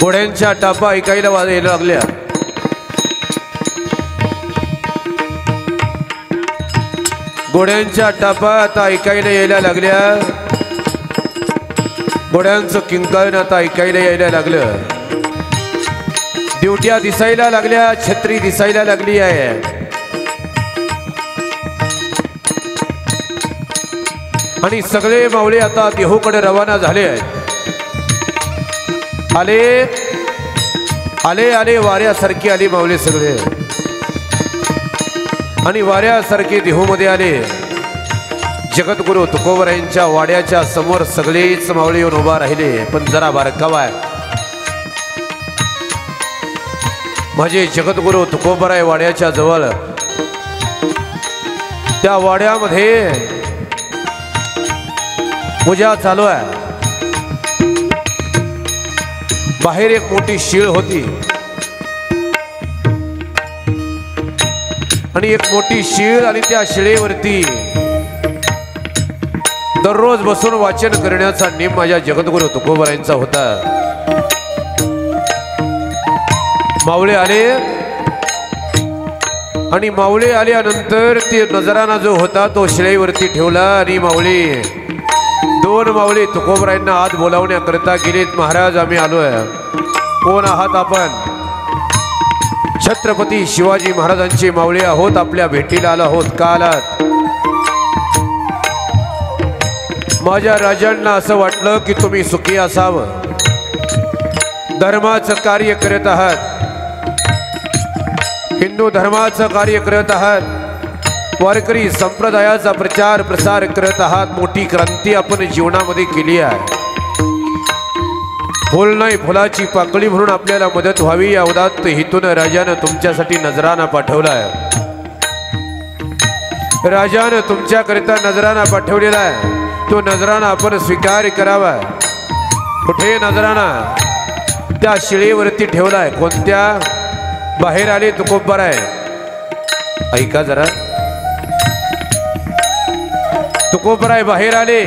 [SPEAKER 1] घोड्यांच्या टापा ऐकायला वाजायला लागल्या। घोड्यांच्या टापा आता ऐकायला यायला लागल्या। घोड्यांचं किंकाळण आता ऐकायला यायला लागलं। ड्युट्या दिसायला लागल्या, छत्री दिसायला लागली आहे। आणि सगळे मावळे आता देहूकडे रवाना झाले आहेत। आले आले आले वाऱ्यासारखे आले मावळे सगळे आणि वाऱ्यासारखे देहूमध्ये आले। जगद्गुरु तुकोबरायांच्या वाड्याच्या समोर सगळेच मावळे येऊन उभा राहिले। पण जरा बारकावा आहे, माझे जगद्गुरु तुकोबराय वाड्याच्या जवळ त्या वाड्यामध्ये पूजा चालू आहे। बाहेर एक मोठी शीळ होती आणि एक मोठी शीळ आणि त्या शिळेवरती दररोज बसून वाचन करण्याचा नेम माझ्या जगद्गुरु तुकोबरायांचा होता। मावळे आले आणि मावळे आल्यानंतर ते नजराना जो होता तो शिळेवरती ठेवला आणि मावळे दोन मावळे तुकोबरायांना आत बोलावण्याकरता गेलेत। महाराज आम्ही आलोय। कोण आहात आपण? छत्रपती शिवाजी महाराजांचे मावळे आहोत, आपल्या भेटीला आलो आहोत। का आलात? माझ्या राजांना असं वाटलं की तुम्ही सुखी असावं, धर्माचं कार्य करत आहात, हिंदू धर्माचं कार्य करत आहात, वारकरी संप्रदायाचा प्रचार प्रसार करत आहात। मोठी क्रांती आपण जीवनामध्ये केली आहे। फुल नाही फुलाची पाकळी म्हणून आपल्याला मदत व्हावी या उदात्त हेतून राजानं तुमच्यासाठी नजराना पाठवलाय। राजानं तुमच्याकरिता नजराना पाठवलेला आहे, तो नजराना आपण स्वीकार करावा। कुठे नजराना? त्या शिळेवरती ठेवलाय. कोणत्या? बाहेर आले तुकोबर आहे. ऐका जरा, तुकोबर आहे बाहेर आले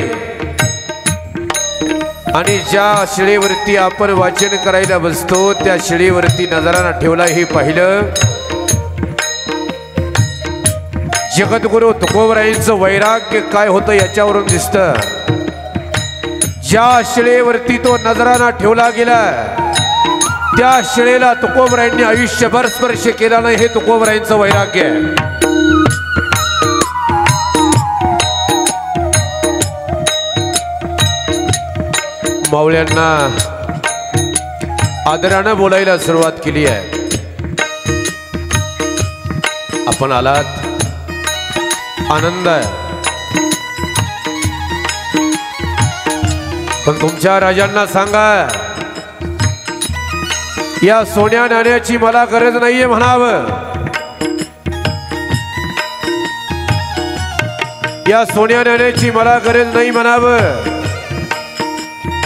[SPEAKER 1] आणि ज्या शिळेवरती आपण वाचन करायला बसतो त्या शिळेवरती नजराना ठेवला. हे पाहिलं. जगद्गुरु तुकोबरायांचं वैराग्य काय होतं याच्यावरून दिसतं. ज्या शिळेवरती तो नजराना ठेवला गेला त्या शिळेला तुकोबरायांनी आयुष्यभर स्पर्श केला नाही. हे तुकोबरायांचं वैराग्य आहे. मावळ्यांना आदरानं बोलायला सुरुवात केली आहे. आपण आलात, आनंद आहे. पण तुमच्या राजांना सांगा, या सोन्या नाण्याची मला गरज नाहीये म्हणावं. या सोन्या नाण्याची मला गरज नाही म्हणावं.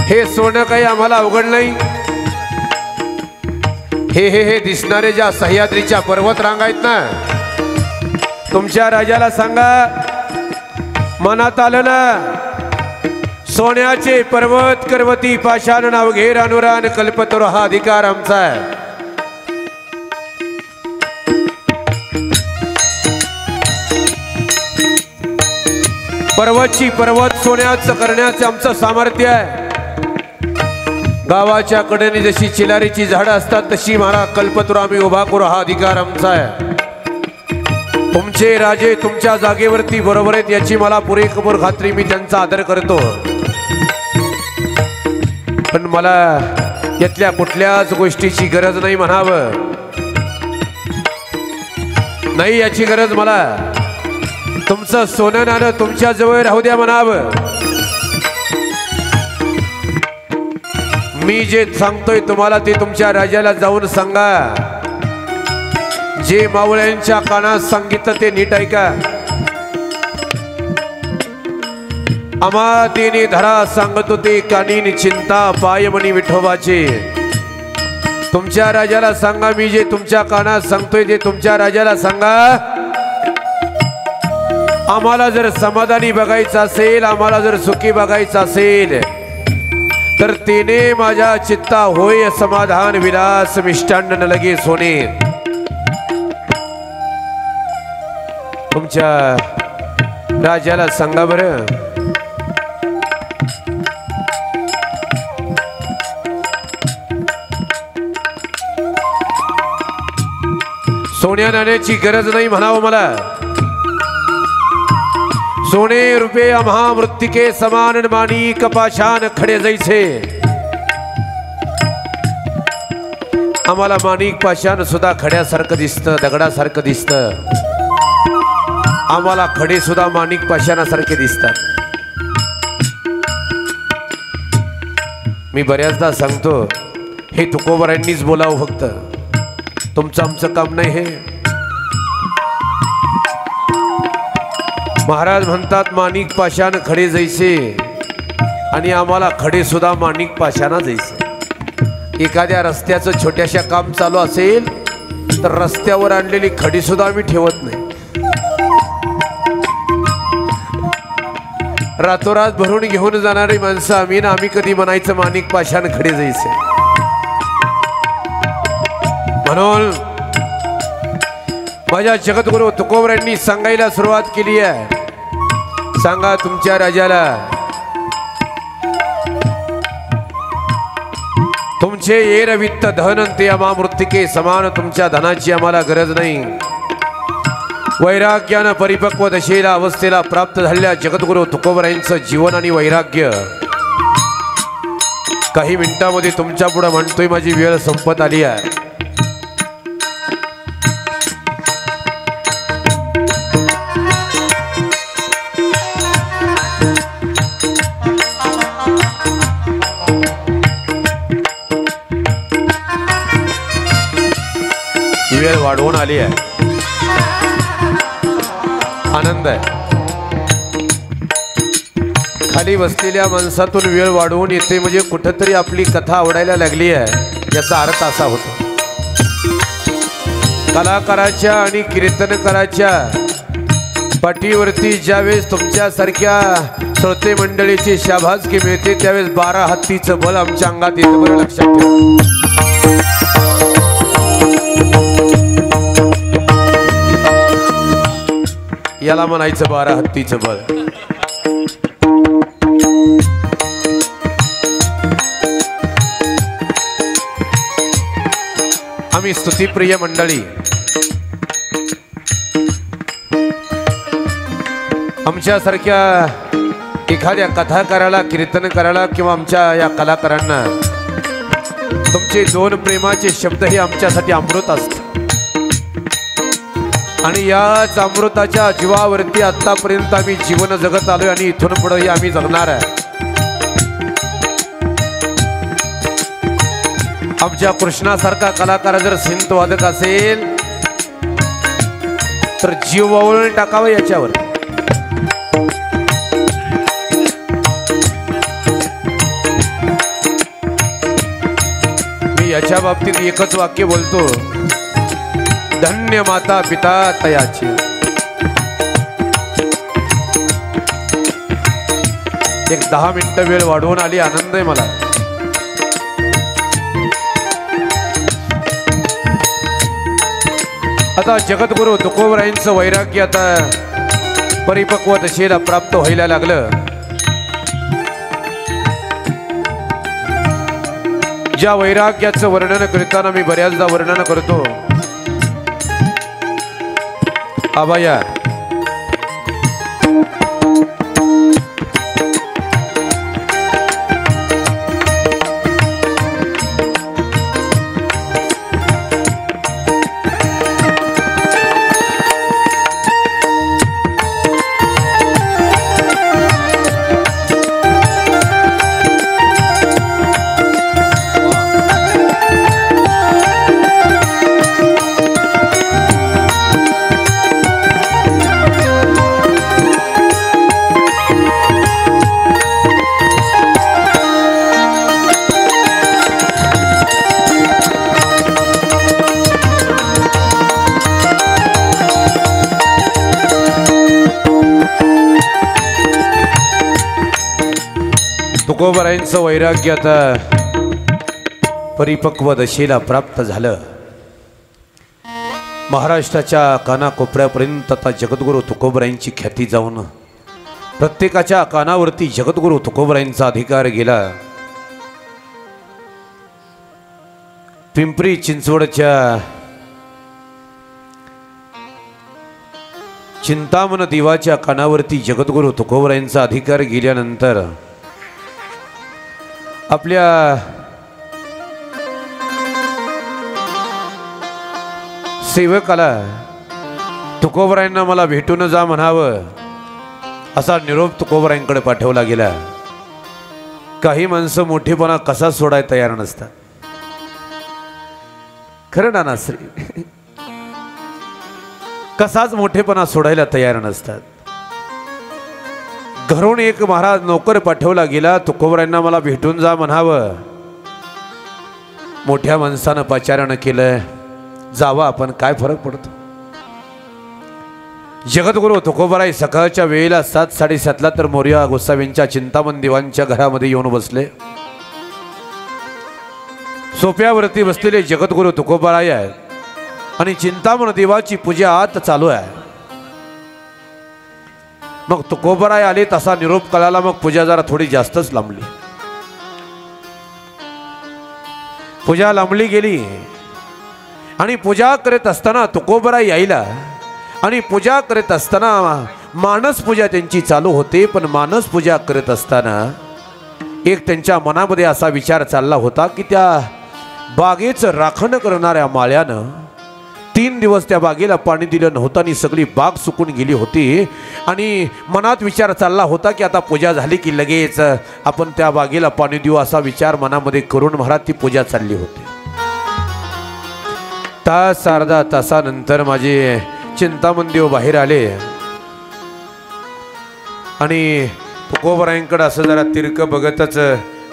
[SPEAKER 1] हे सोनं काही आम्हाला अवघड नाही. हे दिसणारे ज्या सह्याद्रीच्या पर्वत रांगा आहेत ना, तुमच्या राजाला सांगा, मनात आलं ना, सोन्याचे पर्वत करवती पाषाण नाव घेर अनुरान कल्पतरो हा अधिकार आमचा आहे. पर्वतची पर्वत सोन्याचं करण्याचं आमचं सामर्थ्य आहे. गावाच्या कडेने जशी चिलारीची झाडं असतात तशी मला कल्पतरू आम्ही उभा करू हा अधिकार आमचा आहे. तुमचे राजे तुमच्या जागेवरती बरोबर आहेत याची मला पुरेपूर खात्री. मी त्यांचा आदर करतो. पण मला यातल्या कुठल्याच गोष्टीची गरज नाही म्हणावं. नाही याची गरज मला. तुमचं सोनं नाणं तुमच्या जवळ राहू द्या म्हणावं. मी जे सांगतोय तुम्हाला ते तुमच्या राजाला जाऊन सांगा. जे मावळ्यांच्या कानात सांगितलं ते नीट ऐका. आम्हा तिने धरा सांगत होते कानीन चिंता पायमणी विठोबाचे. तुमच्या राजाला सांगा, मी जे तुमच्या कानात सांगतोय ते तुमच्या राजाला सांगा. आम्हाला जर समाधानी बघायचं असेल, आम्हाला जर सुखी बघायचं असेल तर तिने माझ्या चित्ता होय समाधान विलास मिष्टान्न न लगे सोने. तुमच्या राजाला सांगा बरं. सोन्या नाण्याची गरज नाही म्हणावं मला. सोने रुपये आम्हा मृत्तिके समान माणिक पाषाण खडे जैसे. आम्हाला माणिक पाषाण सुद्धा खड्यासारखं दिसतं, दगडासारखं दिसतं. आम्हाला खडे सुद्धा माणिक पाषाणासारखे दिसतात. मी बऱ्याचदा सांगतो, हे तुकोबरायांनीच बोलावं फक्त. तुमचं आमचं काम नाही हे. महाराज म्हणतात माणिक पाषाण खडे जैसे, आणि आम्हाला खडे सुद्धा माणिक पाषाणा जैसे. एखाद्या रस्त्याचं छोट्याशा काम चालू असेल तर रस्त्यावर आणलेली खडी सुद्धा आम्ही ठेवत नाही. रातोरात भरून घेऊन जाणारी माणसं आम्ही ना. आम्ही कधी म्हणायचं माणिक पाषाण खडे जैसे. म्हणून माझ्या जगद्गुरु तुकोबरायांनी सांगायला सुरुवात केली आहे. सांगा तुमच्या राजाला, तुमचे येर वित्त धन ते आम्हा मृत्तिके समान. तुमच्या धनाची आम्हाला गरज नाही. वैराग्यानं परिपक्व दशेला अवस्थेला प्राप्त झालेल्या जगद्गुरु तुकोबरायांचं जीवन आणि वैराग्य काही मिनिटांमध्ये तुमच्या पुढे म्हणतोय. माझी वेळ संपत आली आहे. वेळ वाढवून आली आहे. आनंद आहे. खाली बसलेल्या माणसातून वेळ वाढवून येते म्हणजे कुठंतरी आपली कथा आवडायला लागली आहे. याचा अर्थ असा होतो, कलाकाराच्या आणि कीर्तनकाराच्या पाठीवरती ज्यावेळेस तुमच्यासारख्या श्रोते मंडळीची शाबासकी मिळते त्यावेळेस 12 हत्तीचं बल आमच्या अंगात येतं, बरं लक्षात ठेवा. याला म्हणायचं 12 हत्तीचं बळ. आम्ही स्तुतिप्रिय मंडळी, आमच्यासारख्या एखाद्या कथाकाराला, कीर्तनकाराला किंवा आमच्या या कलाकारांना तुमचे 2 प्रेमाचे शब्द हे आमच्यासाठी अमृत असतात आणि याच अमृताच्या जीवावरती आतापर्यंत आम्ही जीवन जगत आलोय आणि इथून पुढेही आम्ही जगणार आहे. आमच्या कृष्णासारखा कलाकार जर सिंत वादक असेल तर जीव वावळून टाकावं याच्यावर. मी याच्या बाबतीत एकच वाक्य बोलतो, धन्य माता पिता तयाची. एक 10 मिनिटं वेळ वाढवून आली, आनंद आहे मला. आता जगद्गुरु तुकोबरायांचं वैराग्य आता परिपक्व दशेला प्राप्त व्हायला लागलं. ज्या वैराग्याचं वर्णन करताना मी बऱ्याचदा वर्णन करतो, आबाया तुकोबरायांचं वैराग्य आता परिपक्व दशेला प्राप्त झालं. महाराष्ट्राच्या कानाकोपऱ्यापर्यंत आता जगद्गुरु तुकोबरायांची ख्याती जाऊन प्रत्येकाच्या कानावरती जगद्गुरु तुकोबरायांचा अधिकार गेला. पिंपरी चिंचवडच्या चिंतामण देवाच्या कानावरती जगद्गुरु तुकोबरायांचा अधिकार गेल्यानंतर आपल्या सेवकाला तुकोबरायांना मला भेटून जा म्हणावं असा निरोप तुकोबरायांकडे पाठवला गेला. काही माणसं मोठेपणा कसा सोडायला तयार नसतात. खरं ना नासरी, कसाच मोठेपणा सोडायला तयार नसतात. घरून एक महाराज नोकर पाठवला गेला, तुकोबरायांना मला भेटून जा म्हणावं. मोठ्या माणसानं पाचारण केलं, जावा आपण, काय फरक पडतो. जगद्गुरु तुकोबराय सकाळच्या वेळेला 7-7:30ला तर मोर्या गोसावींच्या चिंतामण देवांच्या घरामध्ये येऊन बसले. सोप्यावरती बसलेले जगद्गुरु तुकोबराय आहे आणि चिंतामण देवाची पूजा आत चालू आहे. मग तुकोबराय आले तसा निरोप कळाला. मग पूजा जरा थोडी जास्तच लांबली. पूजा लांबली गेली आणि पूजा करत असताना तुकोबराय यायला आणि पूजा करत असताना मानस पूजा त्यांची चालू होते. पण मानस पूजा करत असताना एक त्यांच्या मनामध्ये असा विचार चालला होता की त्या बागेचं राखण करणाऱ्या माळ्यानं 3 दिवस त्या बागेला पाणी दिलं नव्हतं आणि सगळी बाग सुकून गेली होती. आणि मनात विचार चालला होता की आता पूजा झाली की लगेच आपण त्या बागेला पाणी देऊ असा विचार मनामध्ये करून महाराज ती पूजा चालली होती. तास अर्धा तासानंतर माझे चिंतामण देव बाहेर आले आणि तुकोबरायांकडे असं जरा तिरकं बघतच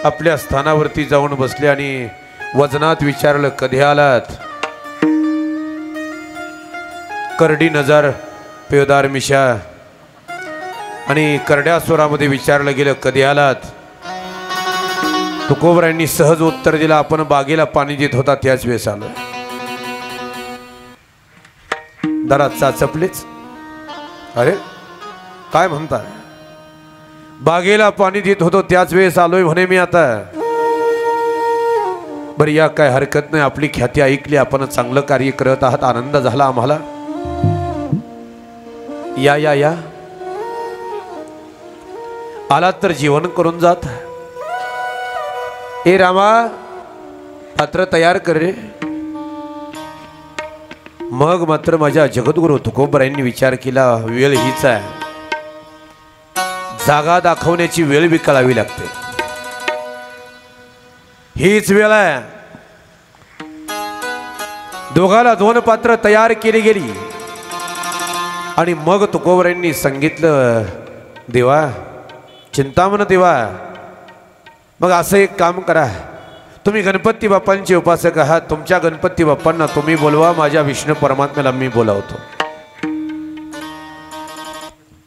[SPEAKER 1] आपल्या स्थानावरती जाऊन बसले आणि वजनात विचारलं कधी आलात, करडी नजर पेवदार मिशा आणि करड्या स्वरामध्ये विचारलं गेलं कधी आलात. तुकोबरायांनी सहज उत्तर दिलं आपण बागेला पाणी देत होता त्याच वेळेस आलो. दरात चाचपलेच, अरे काय म्हणताय, बागेला पाणी देत होतो त्याच वेळेस आलोय म्हणे मी आता. बरं या काय हरकत नाही, आपली ख्याती ऐकली, आपण चांगलं कार्य करत आहात, आनंद झाला आम्हाला. या या या आलात तर जेवण करून जात. ए रामा पात्र तयार कर रे. मग मात्र माझ्या जगद्गुरु तुकोबरायांनी विचार केला वेळ हीच आहे, जागा दाखवण्याची वेळ बी कळावी लागते, हीच वेळ आहे. दोघाला दोन पात्र तयार केली गेली आणि मग तुकोबरायांनी सांगितलं देवा, चिंतामण देवा, मग असं एक काम करा, तुम्ही गणपती बाप्पांचे उपासक आहात, तुमच्या गणपती बाप्पांना तुम्ही बोलवा, माझ्या विष्णू परमात्म्याला मी बोलावतो.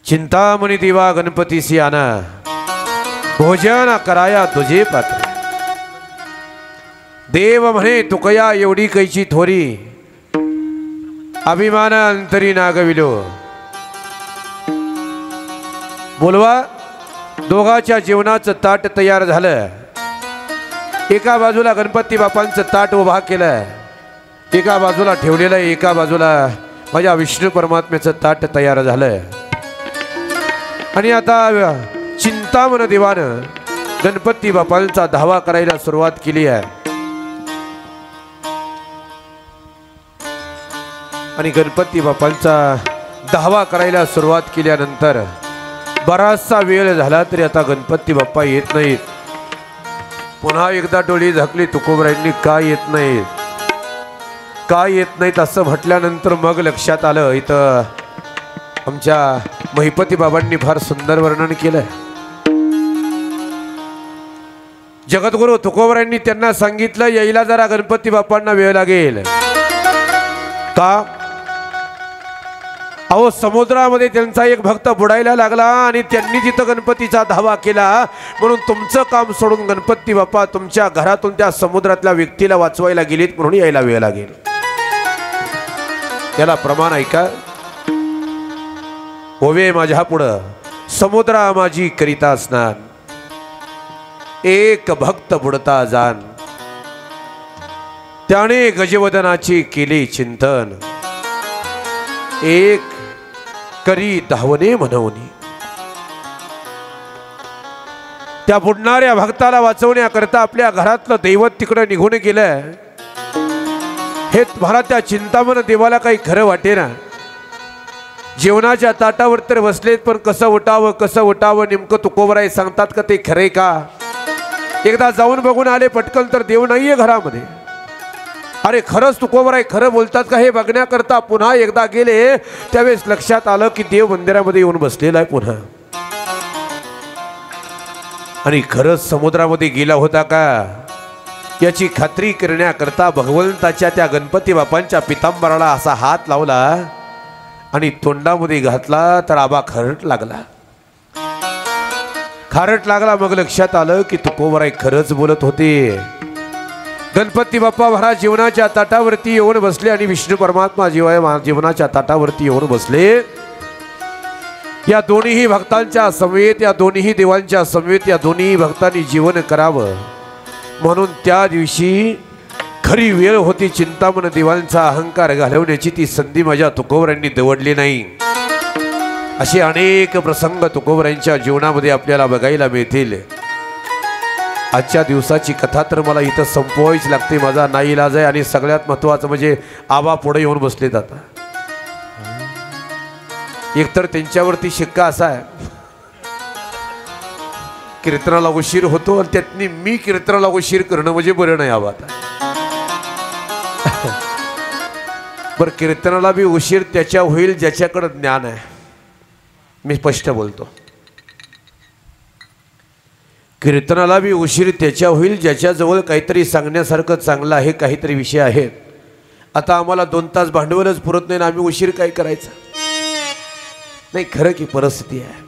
[SPEAKER 1] चिंतामणी देवा गणपतीसी आना, भोजन कराया तुझे पात्र. देव म्हणे तुकया एवढी कैची थोरी, अभिमान अंतरी नागविलो. बोलवा. दोघाच्या जेवणाचं ताट तयार झालं. एका बाजूला गणपती बाप्पांचं ताट उभा केलं, एका बाजूला ठेवलेलं, एका बाजूला माझ्या विष्णू परमात्म्याचं ताट तयार झालं. आणि आता चिंतामण देवानं गणपती बाप्पांचा धावा करायला सुरुवात केली आहे. आणि गणपती बाप्पांचा धावा करायला सुरुवात केल्यानंतर बराचसा वेळ झाला तरी आता गणपती बाप्पा येत नाहीत. पुन्हा एकदा डोळी झाकली तुकोबरायांनी, का येत नाहीत, का येत नाहीत असं म्हटल्यानंतर मग लक्षात आलं इथं आमच्या महिपती बाबांनी फार सुंदर वर्णन केलंय. जगद्गुरु तुकोबरायांनी त्यांना सांगितलं यायला जरा गणपती बाप्पांना वेळ लागेल. का? अहो समुद्रामध्ये त्यांचा एक भक्त बुडायला लागला आणि त्यांनी तिथं गणपतीचा धावा केला, म्हणून तुमचं काम सोडून गणपती बाप्पा तुमच्या घरातून त्या समुद्रातल्या व्यक्तीला वाचवायला गेलीत, म्हणून यायला वेळ लागेल. याला प्रमाण ऐका. होवे माझ्या पुढं समुद्रा माझी करिता स्नान, एक भक्त बुडता जान, त्याने गजवदनाची केले चिंतन, एक करी धावणे म्हणवणी. त्या बुडणाऱ्या भक्ताला वाचवण्याकरता आपल्या घरातलं दैवत तिकडे निघून गेलं. हे मला त्या चिंतामण देवाला काही खरं वाटेना. जेवणाच्या ताटावर तर बसलेत, पण कसं उठावं नेमकं तुकोबराय सांगतात का ते खरे का? एकदा जाऊन बघून आले पटकन तर देव नाहीये घरामध्ये. अरे खरंच तुकोबराय खरं बोलतात का हे बघण्याकरता पुन्हा एकदा गेले, त्यावेळेस लक्षात आलं की देव मंदिरामध्ये येऊन बसलेला आहे पुन्हा. आणि खरंच समुद्रामध्ये गेला होता का याची खात्री करण्याकरता भगवंताच्या त्या गणपती बाप्पांच्या पितांबराला असा हात लावला आणि तोंडामध्ये घातला तर आबा खारट लागला. मग लक्षात आलं की तुकोबराय खरंच बोलत होते. गणपती बाप्पा महाराज जीवनाच्या ताटावरती येऊन बसले आणि विष्णू परमात्मा जीवनाच्या ताटावरती येऊन बसले. या दोन्ही भक्तांच्या समवेत, या दोन्ही देवांच्या समवेत या दोन्ही भक्तांनी जीवन करावं म्हणून त्या दिवशी खरी वेळ होती. चिंतामण देवांचा अहंकार घालवण्याची ती संधी माझ्या तुकोबरायांनी दवडली नाही. असे अनेक प्रसंग तुकोबरायांच्या जीवनामध्ये आपल्याला बघायला मिळतील. आजच्या दिवसाची कथा तर मला इथं संपवायची लागते, माझा नाईलाज आहे. आणि सगळ्यात महत्त्वाचं म्हणजे आबा पुढे येऊन बसलेत. आता एकतर त्यांच्यावरती शिक्का असा आहे कीर्तनाला उशीर होतो आणि त्यातनी मी कीर्तनाला उशीर करणं म्हणजे बरं नाही. आबा आता बरं कीर्तनाला बी उशीर त्याच्या होईल ज्याच्याकडे ज्ञान आहे. मी स्पष्ट बोलतो. कीर्तनाला बी उशीर त्याच्या होईल ज्याच्याजवळ काहीतरी सांगण्यासारखं चांगलं आहे, काहीतरी विषय आहेत. आता आम्हाला 2 तास भांडवलच पुरत नाही ना, आम्ही उशीर काय करायचा. नाही, खरं की परिस्थिती आहे.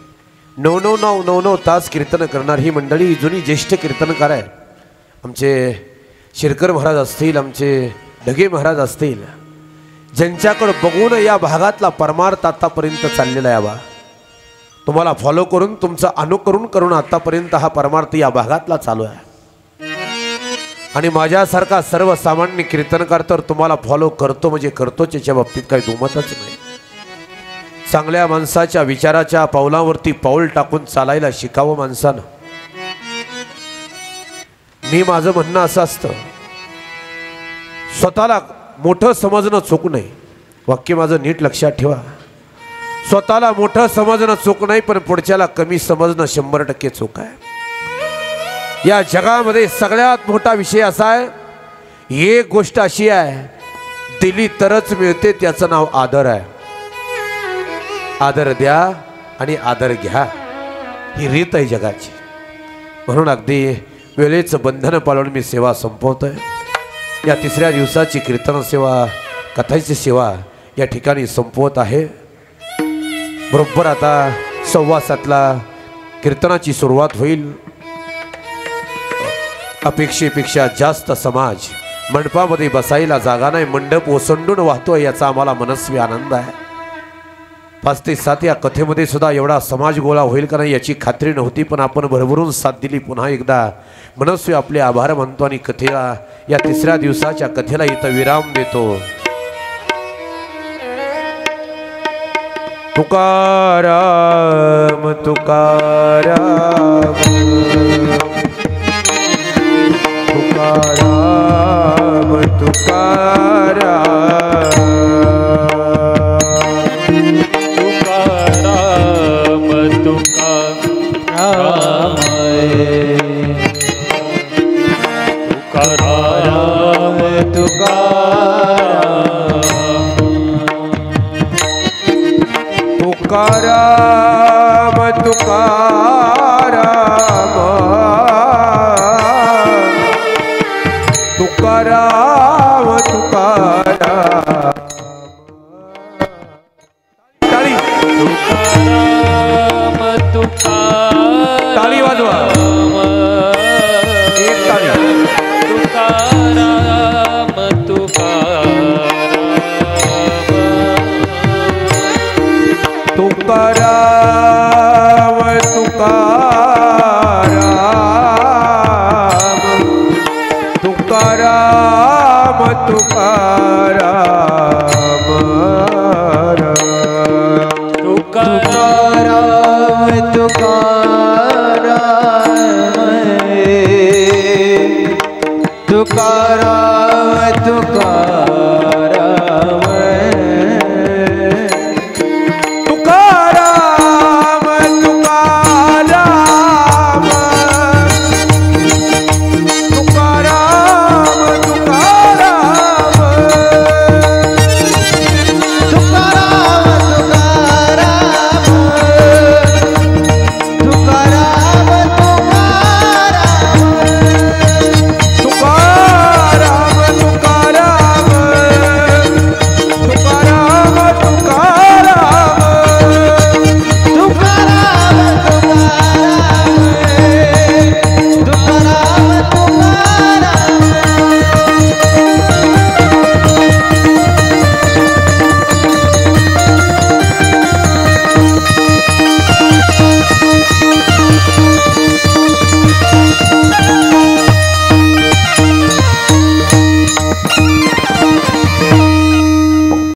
[SPEAKER 1] 9 तास कीर्तन करणार ही मंडळी जुनी ज्येष्ठ कीर्तनकार आहे. आमचे शिरकर महाराज असतील, आमचे ढगे महाराज असतील, ज्यांच्याकडं बघून या भागातला परमार्थ आतापर्यंत चाललेला आहे. बा तुम्हाला फॉलो करून, तुमचं अनुकरण करून आतापर्यंत हा परमार्थ या भागातला चालू आहे. आणि माझ्यासारखा सर्वसामान्य कीर्तनकार तर तुम्हाला फॉलो करतो म्हणजे करतोच, याच्या बाबतीत काही दुमतच नाही. चांगल्या माणसाच्या विचाराच्या पावलावरती पाऊल टाकून चालायला शिकावं माणसानं. मी माझं म्हणणं असं असतं, स्वतःला मोठं समजणं चूक नाही. वाक्य माझं नीट लक्षात ठेवा. स्वतःला मोठं समजणं चूक नाही, पण पुढच्याला कमी समजणं 100% चूक आहे. या जगामध्ये सगळ्यात मोठा विषय असा आहे, एक गोष्ट अशी आहे, दिली तरच मिळते, त्याचं नाव आदर आहे. आदर द्या आणि आदर घ्या, ही रीत आहे जगाची. म्हणून अगदी वेळेचं बंधन पाळून मी सेवा संपवतोय. या 3ऱ्या दिवसाची कीर्तन सेवा, कथाची सेवा या ठिकाणी संपवत आहे. बरोबर आता 7:15 कीर्तनाची सुरुवात होईल. अपेक्षेपेक्षा जास्त समाज, मंडपामध्ये बसायला जागा नाही, मंडप ओसंडून वाहतोय, याचा आम्हाला मनस्वी आनंद आहे. 5 ते 7 या कथेमध्ये सुद्धा एवढा समाज गोळा होईल का नाही याची खात्री नव्हती, पण आपण भरभरून साथ दिली. पुन्हा एकदा मनस्वी आपले आभार मानतो आणि कथेला, या 3ऱ्या दिवसाच्या कथेला इथं विराम देतो. तुकाराम तुकाराम तुकाराम तुकाराम
[SPEAKER 3] तुकाराम तुकाराम तुकाराम तुकाराम
[SPEAKER 1] तुकाराम